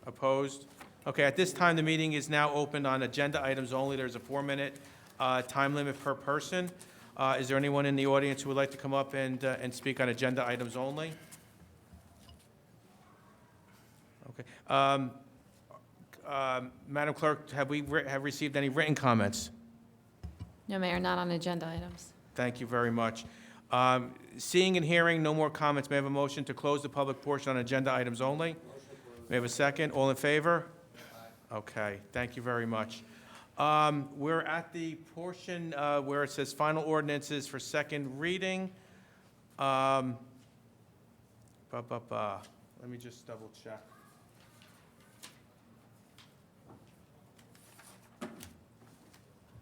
Opposed? Okay, at this time, the meeting is now open on agenda items only. There's a 4-minute time limit per person. Is there anyone in the audience who would like to come up and speak on agenda items only? Okay. Madam Clerk, have we received any written comments? No, Mayor, not on agenda items. Thank you very much. Seeing and hearing no more comments, may I have a motion to close the public portion on agenda items only? May I have a second? All in favor? Okay, thank you very much. We're at the portion where it says final ordinances for second reading. Let me just double check.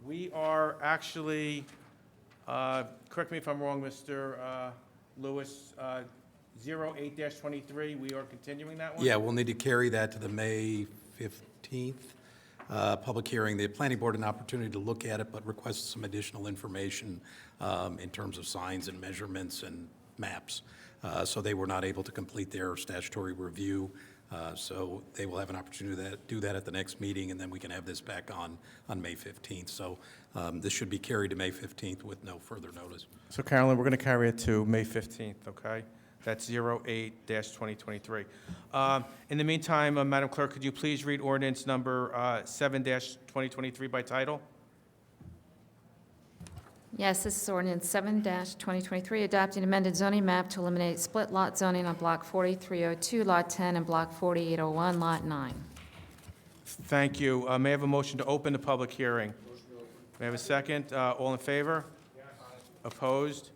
We are actually, correct me if I'm wrong, Mr. Lewis, 08-23, we are continuing that one? Yeah, we'll need to carry that to the May 15th public hearing. The planning board had an opportunity to look at it, but requested some additional information in terms of signs and measurements and maps. So they were not able to complete their statutory review. So they will have an opportunity to do that at the next meeting, and then we can have this back on May 15th. So this should be carried to May 15th with no further notice. So Carolyn, we're going to carry it to May 15th, okay? That's 08-2023. In the meantime, Madam Clerk, could you please read ordinance number 7-2023 by title? Yes, this is ordinance 7-2023, adopting amended zoning map to eliminate split lot zoning on block 4302, lot 10, and block 4801, lot 9. Thank you. May I have a motion to open the public hearing? May I have a second? All in favor? Opposed?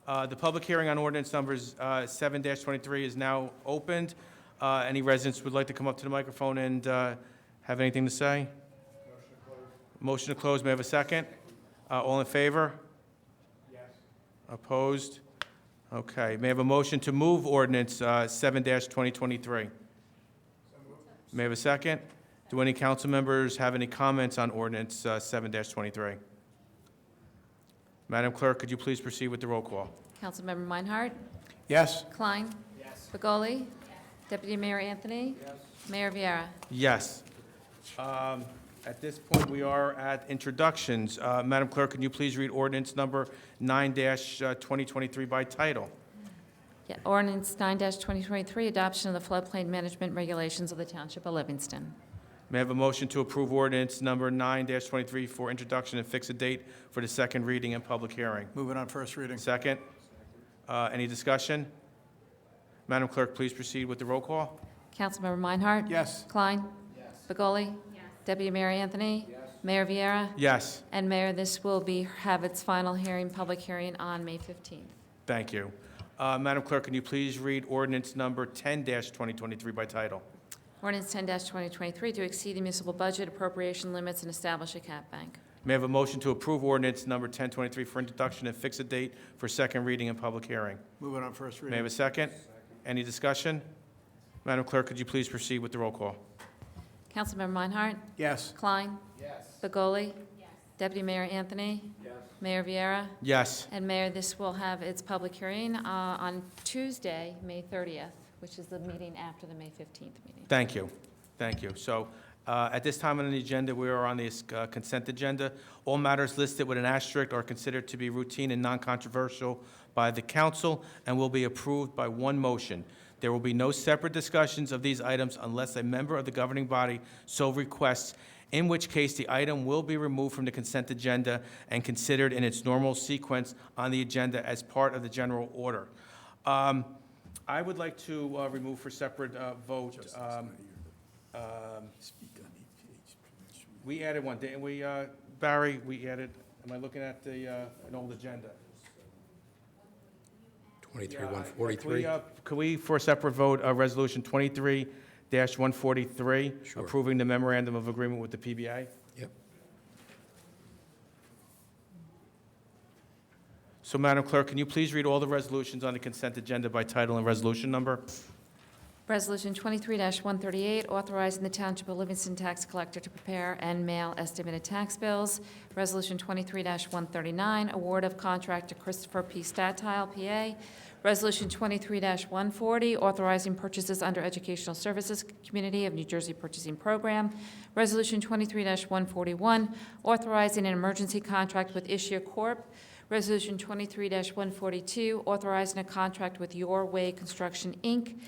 The public hearing on ordinance numbers 7-23 is now opened. Any residents would like to come up to the microphone and have anything to say? Motion to close. May I have a second? All in favor? Yes. Opposed? Okay. May I have a motion to move ordinance 7-2023? May I have a second? Do any council members have any comments on ordinance 7-23? Madam Clerk, could you please proceed with the roll call? Councilmember Meinhardt? Yes? Klein? Yes. Begoli? Deputy Mayor Anthony? Yes. Mayor Viera? Yes. At this point, we are at introductions. Madam Clerk, can you please read ordinance number 9-2023 by title? Yeah, ordinance 9-2023, adoption of the floodplain management regulations of the Township of Livingston. May I have a motion to approve ordinance number 9-23 for introduction and fix a date for the second reading and public hearing? Move it on first reading. Second. Any discussion? Madam Clerk, please proceed with the roll call. Councilmember Meinhardt? Yes? Klein? Yes. Begoli? Yes. Deputy Mayor Anthony? Yes. Mayor Viera? Yes. And Mayor, this will have its final hearing, public hearing on May 15th. Thank you. Madam Clerk, can you please read ordinance number 10-2023 by title? Ordinance 10-2023 to exceed the municipal budget appropriation limits and establish a cap bank. May I have a motion to approve ordinance number 1023 for introduction and fix a date for second reading and public hearing? Move it on first reading. May I have a second? Any discussion? Madam Clerk, could you please proceed with the roll call? Councilmember Meinhardt? Yes? Klein? Yes. Begoli? Yes. Deputy Mayor Anthony? Yes. Mayor Viera? Yes. And Mayor, this will have its public hearing on Tuesday, May 30th, which is the meeting after the May 15th meeting. Thank you. Thank you. So at this time on the agenda, we are on the consent agenda. All matters listed with an asterisk are considered to be routine and non-controversial by the council and will be approved by one motion. There will be no separate discussions of these items unless a member of the governing body so requests, in which case the item will be removed from the consent agenda and considered in its normal sequence on the agenda as part of the general order. I would like to remove for separate vote. We added one, didn't we, Barry? We added, am I looking at an old agenda? 23-143. Could we, for a separate vote, Resolution 23-143, Sure. approving the memorandum of agreement with the PBA? Yep. So, Madam Clerk, can you please read all the resolutions on the consent agenda by title and resolution number? Resolution 23-138, authorizing the Township of Livingston Tax Collector to prepare and mail estimated tax bills. Resolution 23-139, award of contract to Christopher P. Statile, PA. Resolution 23-140, authorizing purchases under Educational Services Community of New Jersey Purchasing Program. Resolution 23-141, authorizing an emergency contract with Ishia Corp. Resolution 23-142, authorizing a contract with Your Way Construction, Inc.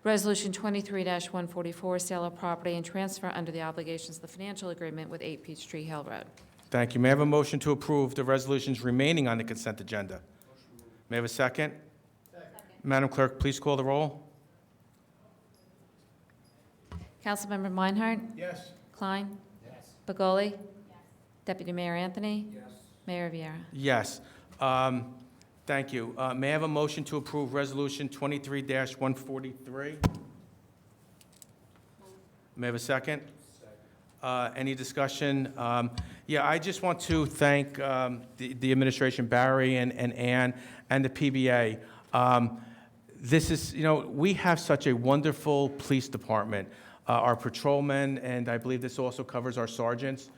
Resolution 23-144, sale of property and transfer under the obligations of the financial agreement with 8 Peachtree Hill Road. Thank you. May I have a motion to approve the resolutions remaining on the consent agenda? May I have a second? Second. Madam Clerk, please call the roll. Councilmember Meinhardt? Yes? Klein? Yes. Begoli? Yes. Deputy Mayor Anthony? Yes. Mayor Viera? Yes. Thank you. May I have a motion to approve Resolution 23-143? May I have a second? Second. Any discussion? Yeah, I just want to thank the administration, Barry and Ann, and the PBA. This is, we have such a wonderful police department. Our patrolmen, and I believe this also covers our sergeants.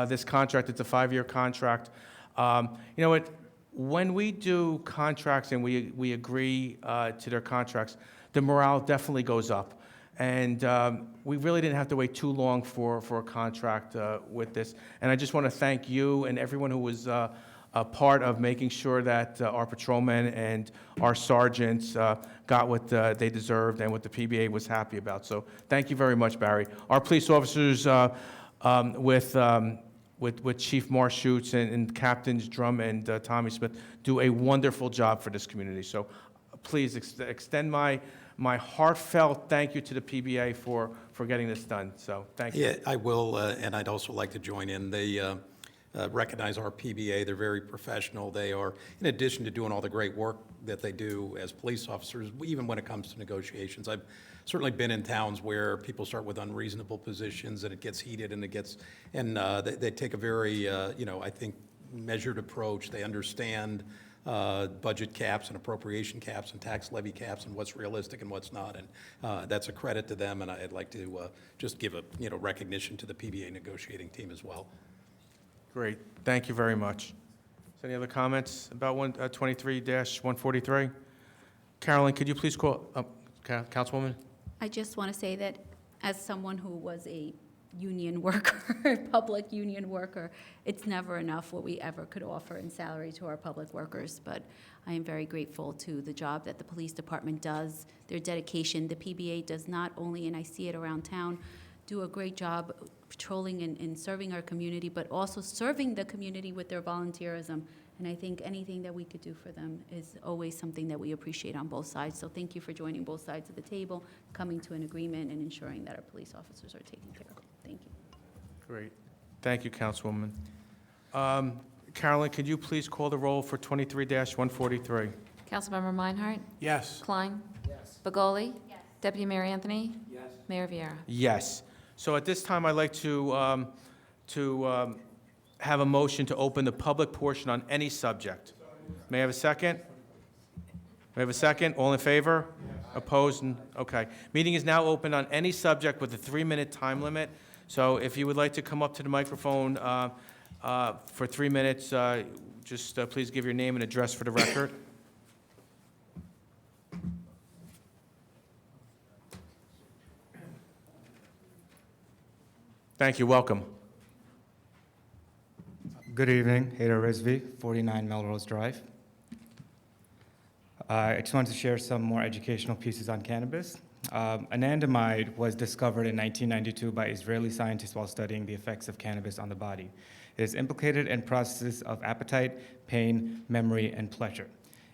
This contract, it's a 5-year contract. When we do contracts and we agree to their contracts, the morale definitely goes up. And we really didn't have to wait too long for a contract with this. And I just want to thank you and everyone who was a part of making sure that our patrolmen and our sergeants got what they deserved and what the PBA was happy about. So thank you very much, Barry. Our police officers with Chief Marshutz and Captains Drum and Tommy Smith do a wonderful job for this community. So please extend my heartfelt thank you to the PBA for getting this done. So thank you. Yeah, I will, and I'd also like to join in. They recognize our PBA. They're very professional. They are, in addition to doing all the great work that they do as police officers, even when it comes to negotiations. I've certainly been in towns where people start with unreasonable positions and it gets heated and they take a very, I think, measured approach. They understand budget caps and appropriation caps and tax levy caps and what's realistic and what's not. And that's a credit to them, and I'd like to just give a recognition to the PBA negotiating team as well. Great. Thank you very much. Any other comments about 23-143? Carolyn, could you please call, Councilwoman? I just want to say that as someone who was a union worker, public union worker, it's never enough what we ever could offer in salary to our public workers. But I am very grateful to the job that the police department does, their dedication. The PBA does not only, and I see it around town, do a great job patrolling and serving our community, but also serving the community with their volunteerism. And I think anything that we could do for them is always something that we appreciate on both sides. So thank you for joining both sides of the table, coming to an agreement, and ensuring that our police officers are taken care of. Thank you. Great. Thank you, Councilwoman. Carolyn, could you please call the roll for 23-143? Councilmember Meinhardt? Yes. Klein? Yes. Begoli? Yes. Deputy Mayor Anthony? Yes. Mayor Vieira? Yes. So at this time, I'd like to have a motion to open the public portion on any subject. May I have a second? May I have a second? All in favor? Opposed? Okay. Meeting is now open on any subject with a 3-minute time limit. So if you would like to come up to the microphone for 3 minutes, just please give your name and address for the record. Thank you. Welcome. Good evening, Hader Rizvi, 49 Melrose Drive. I just wanted to share some more educational pieces on cannabis. Anandamide was discovered in 1992 by Israeli scientists while studying the effects of cannabis on the body. It is implicated in processes of appetite, pain, memory, and pleasure.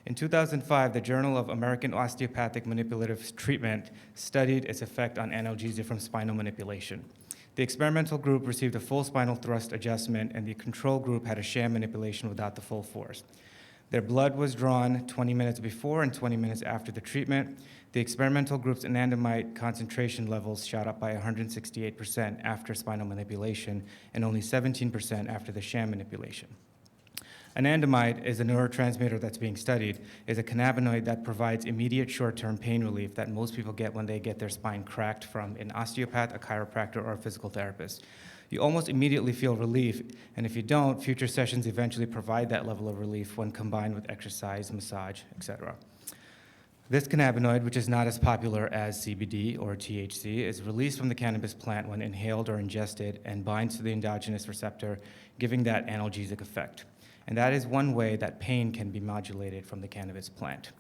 In 2005, the Journal of American Osteopathic Manipulative Treatment studied its effect on analgesia from spinal manipulation. The experimental group received a full spinal thrust adjustment, and the control group had a sham manipulation without the full force. Their blood was drawn 20 minutes before and 20 minutes after the treatment. The experimental group's anandamide concentration levels shot up by 168% after spinal manipulation and only 17% after the sham manipulation. Anandamide is a neurotransmitter that's being studied, is a cannabinoid that provides immediate short-term pain relief that most people get when they get their spine cracked from an osteopath, a chiropractor, or a physical therapist. You almost immediately feel relief, and if you don't, future sessions eventually provide that level of relief when combined with exercise, massage, etc. This cannabinoid, which is not as popular as CBD or THC, is released from the cannabis plant when inhaled or ingested and binds to the endogenous receptor, giving that analgesic effect. And that is one way that pain can be modulated from the cannabis plant.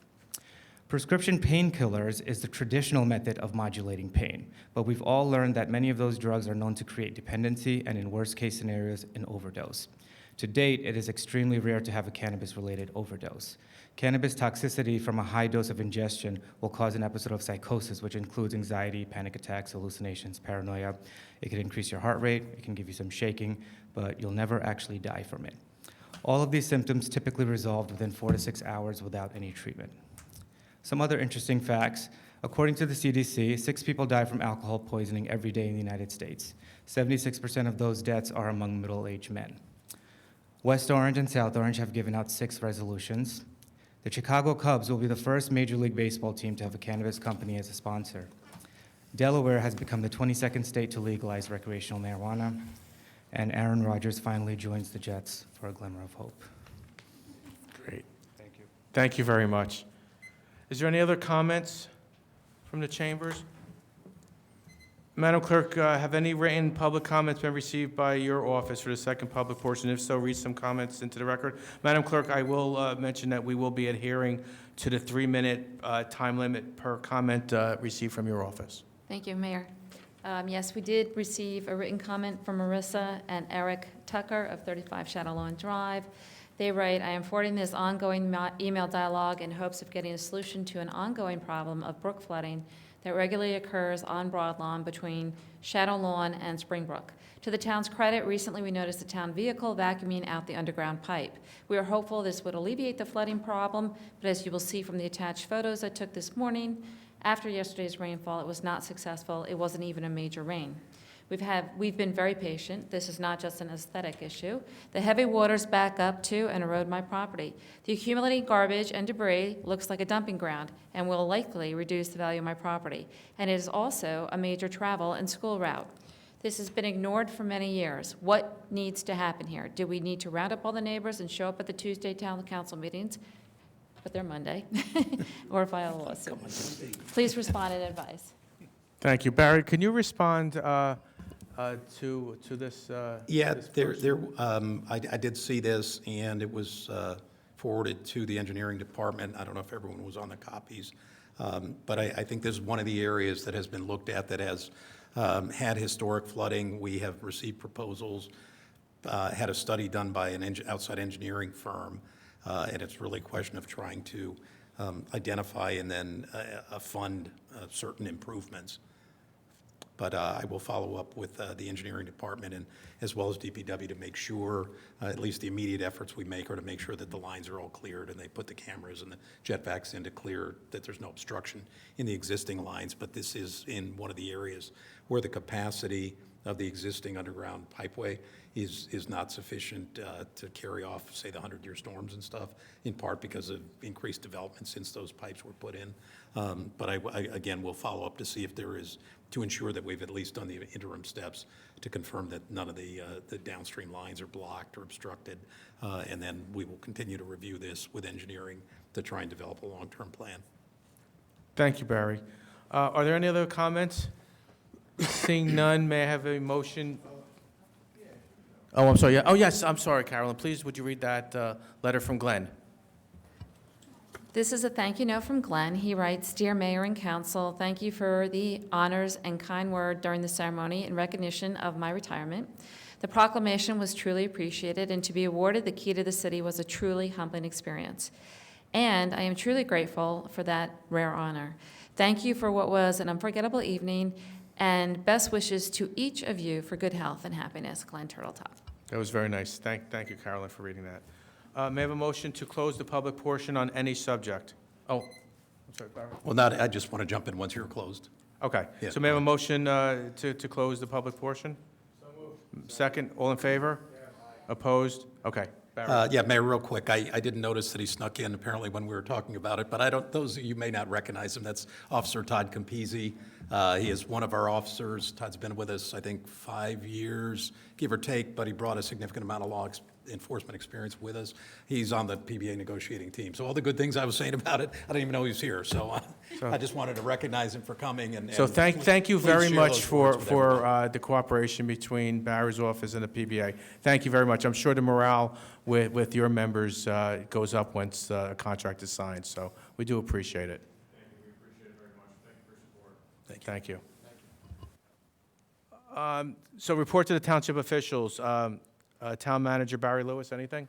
Prescription painkillers is the traditional method of modulating pain, but we've all learned that many of those drugs are known to create dependency and, in worst-case scenarios, an overdose. To date, it is extremely rare to have a cannabis-related overdose. Cannabis toxicity from a high dose of ingestion will cause an episode of psychosis, which includes anxiety, panic attacks, hallucinations, paranoia. It can increase your heart rate, it can give you some shaking, but you'll never actually die from it. All of these symptoms typically resolved within 4 to 6 hours without any treatment. Some other interesting facts. According to the CDC, 6 people die from alcohol poisoning every day in the United States. 76% of those deaths are among middle-aged men. West Orange and South Orange have given out 6 resolutions. The Chicago Cubs will be the first Major League Baseball team to have a cannabis company as a sponsor. Delaware has become the 22nd state to legalize recreational marijuana. And Aaron Rodgers finally joins the Jets for a glimmer of hope. Great. Thank you. Thank you very much. Is there any other comments from the chambers? Madam Clerk, have any written public comments been received by your office for the second public portion? If so, read some comments into the record. Madam Clerk, I will mention that we will be adhering to the 3-minute time limit per comment received from your office. Thank you, Mayor. Yes, we did receive a written comment from Marissa and Eric Tucker of 35 Shadow Lawn Drive. They write, "I am forwarding this ongoing email dialogue in hopes of getting a solution to an ongoing problem of brook flooding that regularly occurs on Broad Lawn between Shadow Lawn and Springbrook. To the town's credit, recently we noticed a town vehicle vacuuming out the underground pipe. We are hopeful this would alleviate the flooding problem, but as you will see from the attached photos I took this morning, after yesterday's rainfall, it was not successful. It wasn't even a major rain. We've been very patient. This is not just an aesthetic issue. The heavy waters back up to and erode my property. The accumulating garbage and debris looks like a dumping ground and will likely reduce the value of my property. And it is also a major travel and school route. This has been ignored for many years. What needs to happen here? Do we need to round up all the neighbors and show up at the Tuesday town council meetings, but they're Monday, or file a lawsuit? Please respond and advise." Thank you. Barry, can you respond to this? Yeah, this I did see this, and it was forwarded to the engineering department. I don't know if everyone was on the copies, but I think this is one of the areas that has been looked at that has had historic flooding. We have received proposals, had a study done by an outside engineering firm, and it's really a question of trying to identify and then fund certain improvements. But I will follow up with the engineering department and as well as DPW to make sure, at least the immediate efforts we make are to make sure that the lines are all cleared and they put the cameras and the jet vacs in to clear that there's no obstruction in the existing lines. But this is in one of the areas where the capacity of the existing underground pipeway is not sufficient to carry off, say, the 100-year storms and stuff, in part because of increased development since those pipes were put in. But I again, will follow up to see if there is, to ensure that we've at least done the interim steps to confirm that none of the downstream lines are blocked or obstructed. And then we will continue to review this with engineering to try and develop a long-term plan. Thank you, Barry. Are there any other comments? Seeing none, may I have a motion? Oh, I'm sorry. Oh, yes, I'm sorry, Carolyn. Please, would you read that letter from Glenn? This is a thank you note from Glenn. He writes, "Dear Mayor and Council, thank you for the honors and kind word during the ceremony in recognition of my retirement. The proclamation was truly appreciated, and to be awarded the key to the city was a truly humbling experience. And I am truly grateful for that rare honor. Thank you for what was an unforgettable evening, and best wishes to each of you for good health and happiness, Glenn Turtletop." That was very nice. Thank you, Carolyn, for reading that. May I have a motion to close the public portion on any subject? Oh, I'm sorry, Barry. Well, I just want to jump in once you're closed. Okay. Yeah. So may I have a motion to close the public portion? So moved. Second, all in favor? Opposed? Okay. Barry. Yeah, Mayor, real quick, I didn't notice that he snuck in apparently when we were talking about it, but those of you may not recognize him. That's Officer Todd Campisi. He is one of our officers. Todd's been with us, I think, 5 years, give or take, but he brought a significant amount of law enforcement experience with us. He's on the PBA negotiating team. So all the good things I was saying about it, I didn't even know he was here. So I just wanted to recognize him for coming. So thank you very share much those for words with everyone. the cooperation between Barry's office and the PBA. Thank you very much. I'm sure the morale with your members goes up once a contract is signed. So we do appreciate it. Thank you. We appreciate it very much. Thank you for your support. Thank you. So report to the township officials. Town Manager Barry Lewis, anything?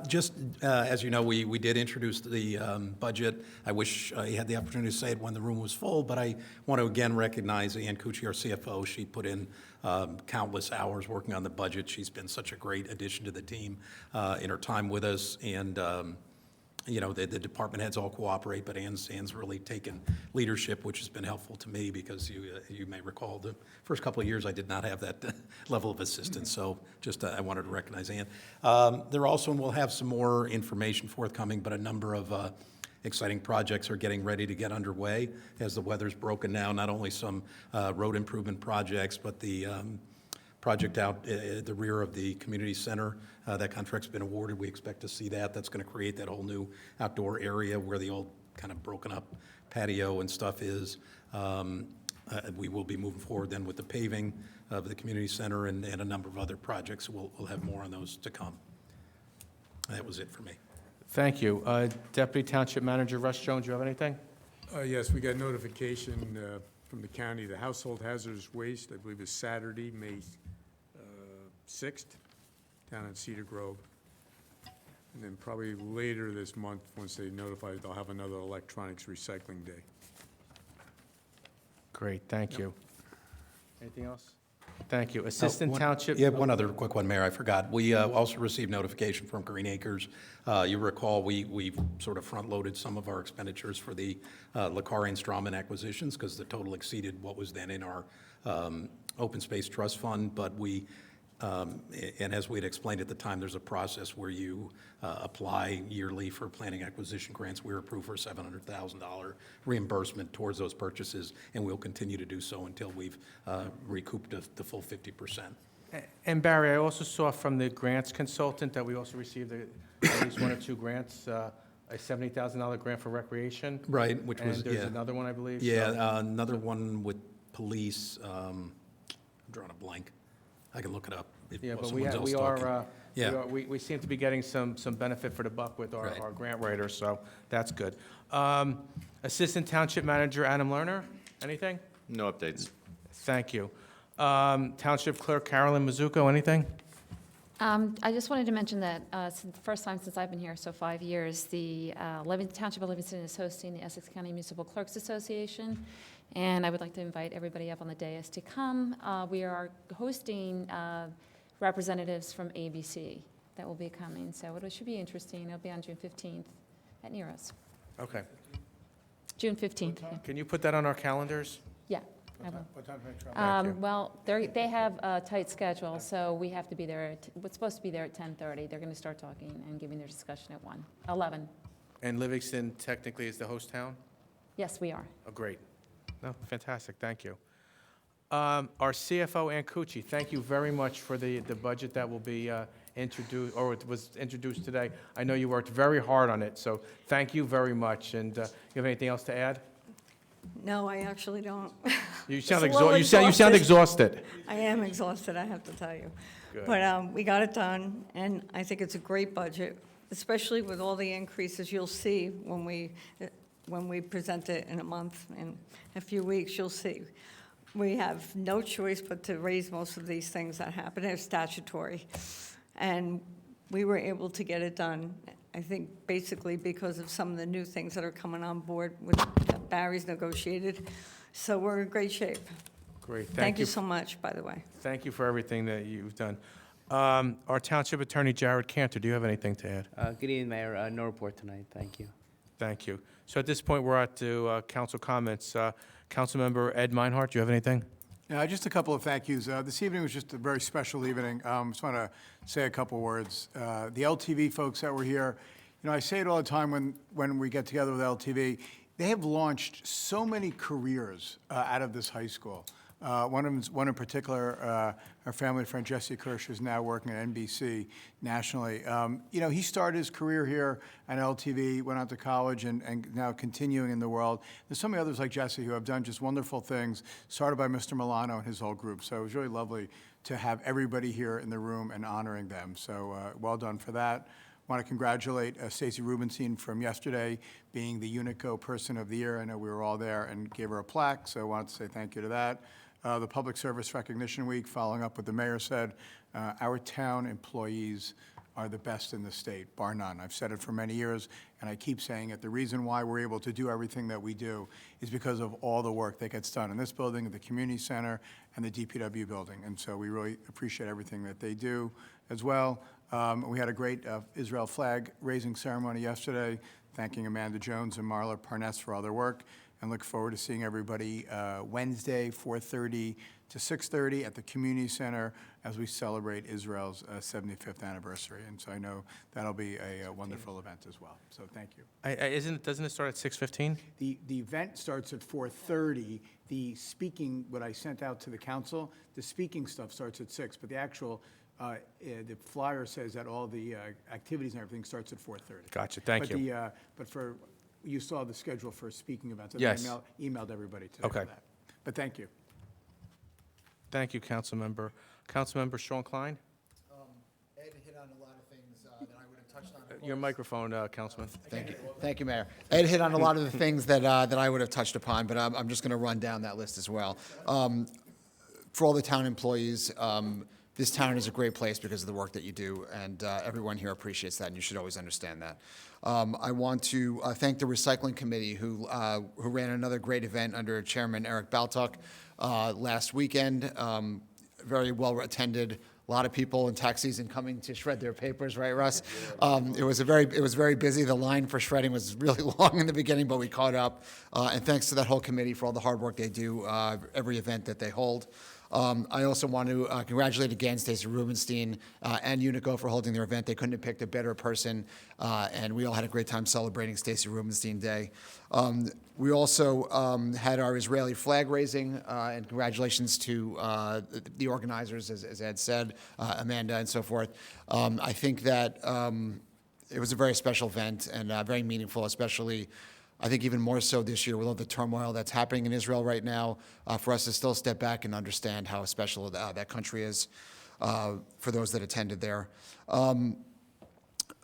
Just, as you know, we did introduce the budget. I wish I had the opportunity to say it when the room was full, but I want to again recognize Ann Cucci, our CFO. She put in countless hours working on the budget. She's been such a great addition to the team in her time with us, and you know, the department heads all cooperate, but Ann's really taken leadership, which has been helpful to me because you may recall the first couple of years I did not have that level of assistance. So just I wanted to recognize Ann. There also, and we'll have some more information forthcoming, but a number of exciting projects are getting ready to get underway as the weather's broken now. Not only some road improvement projects, but the project out at the rear of the community center. That contract's been awarded. We expect to see that. That's going to create that whole new outdoor area where the old kind of broken up patio and stuff is. We will be moving forward then with the paving of the community center and a number of other projects. We'll have more on those to come. That was it for me. Thank you. Deputy Township Manager Russ Jones, you have anything? Yes, we got notification from the county, the household hazardous waste, I believe is Saturday, May 6th, down in Cedar Grove. And then probably later this month, once they notify, they'll have another electronics recycling day. Great, thank you. Anything else? Thank you. Assistant One- Township. Yeah, one other quick one, Mayor, I forgot. We also received notification from Green Acres. You recall, we sort of front-loaded some of our expenditures for the Licari and Strawman acquisitions because the total exceeded what was then in our open space trust fund, but we, and as we had explained at the time, there's a process where you apply yearly for planning acquisition grants. We were approved for a $700,000 reimbursement towards those purchases, and we'll continue to do so until we've recouped the full 50%. And Barry, I also saw from the grants consultant that we also received at least one or two grants, a $70,000 grant for recreation. Right, which was, And there's yeah. another one, I believe. so- Yeah, another one with police, I'm drawing a blank. I can look it up if Yeah, but someone's else talking. Yeah. we seem to be getting some benefit for the buck with Right. our grant writers, so that's good. Assistant Township Manager Adam Lerner, anything? No updates. Thank you. Township Clerk Carolyn Mizuko, anything? I just wanted to mention that since the first time since I've been here, so 5 years, the Township of Livingston is hosting the Essex County Municipal Clerks Association, and I would like to invite everybody up on the dais to come. We are hosting representatives from ABC that will be coming, so it should be interesting. It'll be on June 15th at Nero's. Okay. June 15th. Yeah. Can you put that on our calendars? Yeah, I will. What time to make Thank you. Well, they have a tight schedule, so we have to be there, we're supposed to be there at 10:30. They're going to start talking and giving their discussion at 11. And Livingston technically is the host town? Yes, we are. Oh, great. No, fantastic, thank you. Our CFO, Ann Cucci, thank you very much for the budget that will be introduced, or it was introduced today. I know you worked very hard on it, so thank you very much. And you have anything else to add? No, I actually don't. You sound It's a little you sound exhausted. I am exhausted, I have to tell you. Good. But we got it done, and I think it's a great budget, especially with all the increases you'll see when we present it in a month, in a few weeks, you'll see. We have no choice but to raise most of these things that happen. They're statutory. And we were able to get it done, I think, basically because of some of the new things that are coming on board with that Barry's negotiated. So we're in great shape. Great, Thank you so much, by the way. Thank you for everything that you've done. Our Township Attorney, Jared Cantor, do you have anything to add? Good evening, Mayor. No report tonight. Thank you. Thank you. So at this point, we're at to council comments. Councilmember Ed Meinhardt, do you have anything? Just a couple of thank yous. This evening was just a very special evening. Just want to say a couple words. The LTV folks that were here, I say it all the time when we get together with LTV, they have launched so many careers out of this high school. One in particular, our family friend Jesse Kirsch is now working at NBC nationally. He started his career here at LTV, went on to college, and now continuing in the world. There's so many others like Jesse who have done just wonderful things, started by Mr. Milano and his whole group. So it was really lovely to have everybody here in the room and honoring them. So well done for that. Want to congratulate Stacey Rubenstein from yesterday being the UNICO Person of the Year. I know we were all there and gave her a plaque, so I wanted to say thank you to that. The Public Service Recognition Week, following up what the mayor said, our town employees are the best in the state, bar none. I've said it for many years, and I keep saying it. The reason why we're able to do everything that we do is because of all the work that gets done in this building, the community center, and the DPW building. And so we really appreciate everything that they do as well. We had a great Israel flag raising ceremony yesterday, thanking Amanda Jones and Marla Parness for all their work, and look forward to seeing everybody Wednesday, 4:30 to 6:30 at the Community Center as we celebrate Israel's 75th anniversary. And so I know that'll be a wonderful event as well. So thank you. Doesn't it start at 6:15? The event starts at 4:30. The speaking, what I sent out to the council, the speaking stuff starts at 6, but the actual the flyer says that all the activities and everything starts at 4:30. Gotcha, thank you. But you saw the schedule for speaking events. Yes. I emailed everybody today Okay. for that. But thank you. Thank you, Councilmember. Councilmember Sean Klein? Ed hit on a lot of things that I would have touched on. Your microphone, Councilman. Thank you. Thank you, Mayor. Ed hit on a lot of the things that I would have touched upon, but I'm just going to run down that list as well. For all the town employees, this town is a great place because of the work that you do, and everyone here appreciates that, and you should always understand that. I want to thank the Recycling Committee who ran another great event under Chairman Eric Baltuck last weekend. Very well attended. A lot of people in tax season coming to shred their papers, right, Russ? It was very busy. The line for shredding was really long in the beginning, but we caught up. And thanks to that whole committee for all the hard work they do every event that they hold. I also want to congratulate again Stacy Rubenstein and Unico for holding their event. They couldn't have picked a better person, and we all had a great time celebrating Stacy Rubenstein Day. We also had our Israeli flag raising, and congratulations to the organizers, as Ed said, Amanda and so forth. I think that it was a very special event and very meaningful, especially I think even more so this year with all the turmoil that's happening in Israel right now, for us to still step back and understand how special that country is for those that attended there.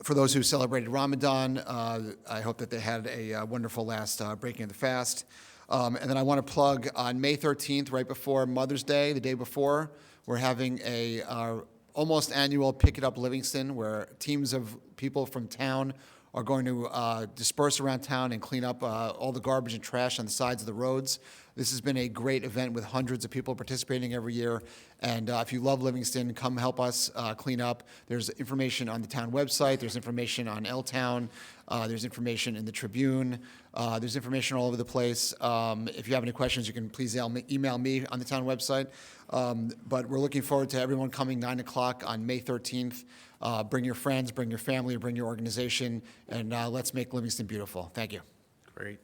For those who celebrated Ramadan, I hope that they had a wonderful last breaking of the fast. And then I want to plug on May 13th, right before Mother's Day, the day before, we're having our almost annual Pick It Up Livingston, where teams of people from town are going to disperse around town and clean up all the garbage and trash on the sides of the roads. This has been a great event with hundreds of people participating every year. And if you love Livingston, come help us clean up. There's information on the town website. There's information on L-Town. There's information in the Tribune. There's information all over the place. If you have any questions, you can please email me on the town website. But we're looking forward to everyone coming 9 o'clock on May 13th. Bring your friends, bring your family, bring your organization, and let's make Livingston beautiful. Thank you. Great.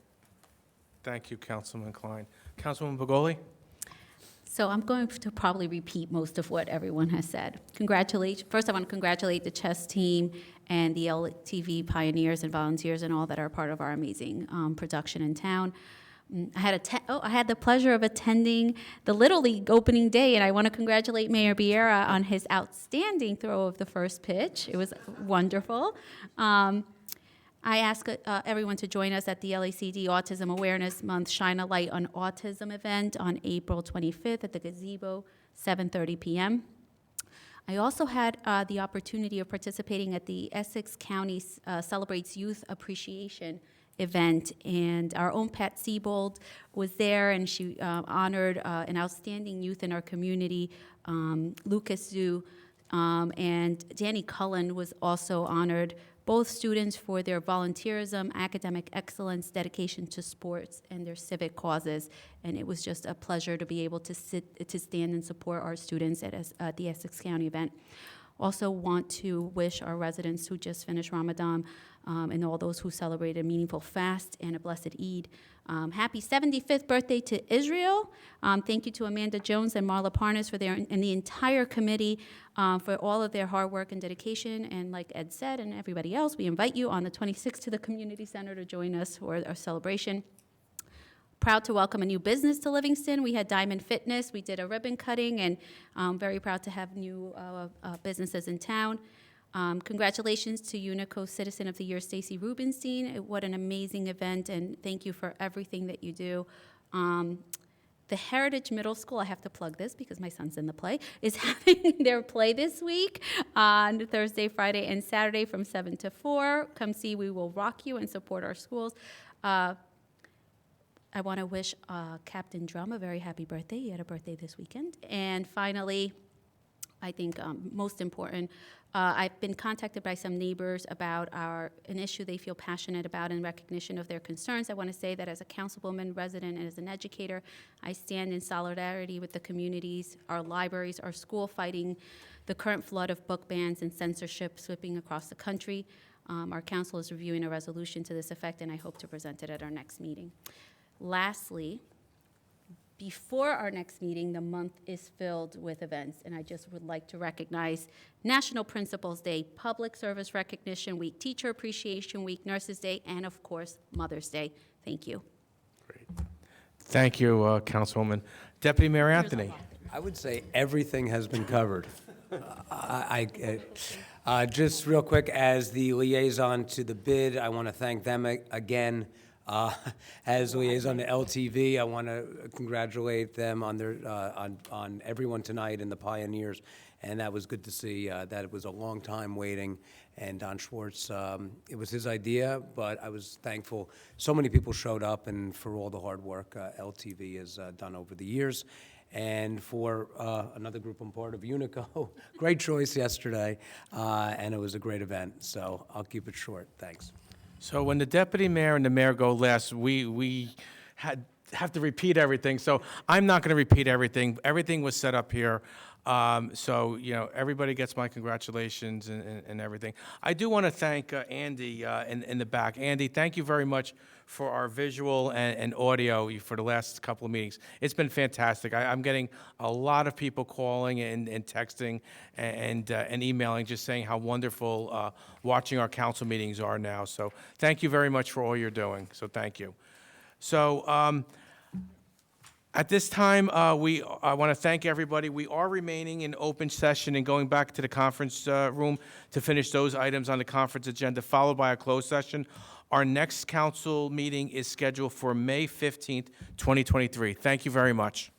Thank you, Councilman Klein. Councilwoman Begoli? So I'm going to probably repeat most of what everyone has said. First, I want to congratulate the chess team and the LTV pioneers and volunteers and all that are part of our amazing production in town. I had the pleasure of attending the Little League opening day, and I want to congratulate Mayor Biera on his outstanding throw of the first pitch. It was wonderful. I ask everyone to join us at the LACD Autism Awareness Month Shine a Light on Autism event on April 25th at the Gazebo, 7:30 p.m. I also had the opportunity of participating at the Essex County Celebrates Youth Appreciation event, and our own Pat Siebold was there, and she honored an outstanding youth in our community, Lucas Zhu, and Danny Cullen was also honored, both students for their volunteerism, academic excellence, dedication to sports, and their civic causes. And it was just a pleasure to be able to stand and support our students at the Essex County event. Also want to wish our residents who just finished Ramadan and all those who celebrated a meaningful fast and a blessed Eid. Happy 75th birthday to Israel. Thank you to Amanda Jones and Marla Parnas and the entire committee for all of their hard work and dedication. And like Ed said and everybody else, we invite you on the 26th to the community center to join us for our celebration. Proud to welcome a new business to Livingston. We had Diamond Fitness. We did a ribbon cutting, and very proud to have new businesses in town. Congratulations to Unico Citizen of the Year, Stacy Rubenstein. What an amazing event, and thank you for everything that you do. The Heritage Middle School, I have to plug this because my son's in the play, is having their play this week on Thursday, Friday, and Saturday from 7 to 4. Come see, we will rock you and support our schools. I want to wish Captain Drum a very happy birthday. He had a birthday this weekend. And finally, I think most important, I've been contacted by some neighbors about an issue they feel passionate about in recognition of their concerns. I want to say that as a councilwoman, resident, and as an educator, I stand in solidarity with the communities, our libraries, our school fighting the current flood of book bans and censorship sweeping across the country. Our council is reviewing a resolution to this effect, and I hope to present it at our next meeting. Lastly, before our next meeting, the month is filled with events, and I just would like to recognize National Principals Day, Public Service Recognition Week, Teacher Appreciation Week, Nurses Day, and of course, Mother's Day. Thank you. Great. Thank you, Councilwoman. Deputy Mayor Anthony. I would say everything has been covered. Just real quick, as the liaison to the bid, I want to thank them again. As liaison to LTV, I want to congratulate them on their on everyone tonight and the pioneers, and that was good to see. That it was a long time waiting, and Don Schwartz, it was his idea, but I was thankful so many people showed up and for all the hard work LTV has done over the years. And for another group I'm part of, Unico, great choice yesterday, and it was a great event. So I'll keep it short. Thanks. So when the deputy mayor and the mayor go last, we have to repeat everything. So I'm not going to repeat everything. Everything was set up here. So, you know, everybody gets my congratulations and everything. I do want to thank Andy in the back. Andy, thank you very much for our visual and audio for the last couple of meetings. It's been fantastic. I'm getting a lot of people calling and texting and emailing, just saying how wonderful watching our council meetings are now. So thank you very much for all you're doing. So thank you. So at this time, I want to thank everybody. We are remaining in open session and going back to the conference room to finish those items on the conference agenda, followed by a closed session. Our next council meeting is scheduled for May 15th, 2023. Thank you very much.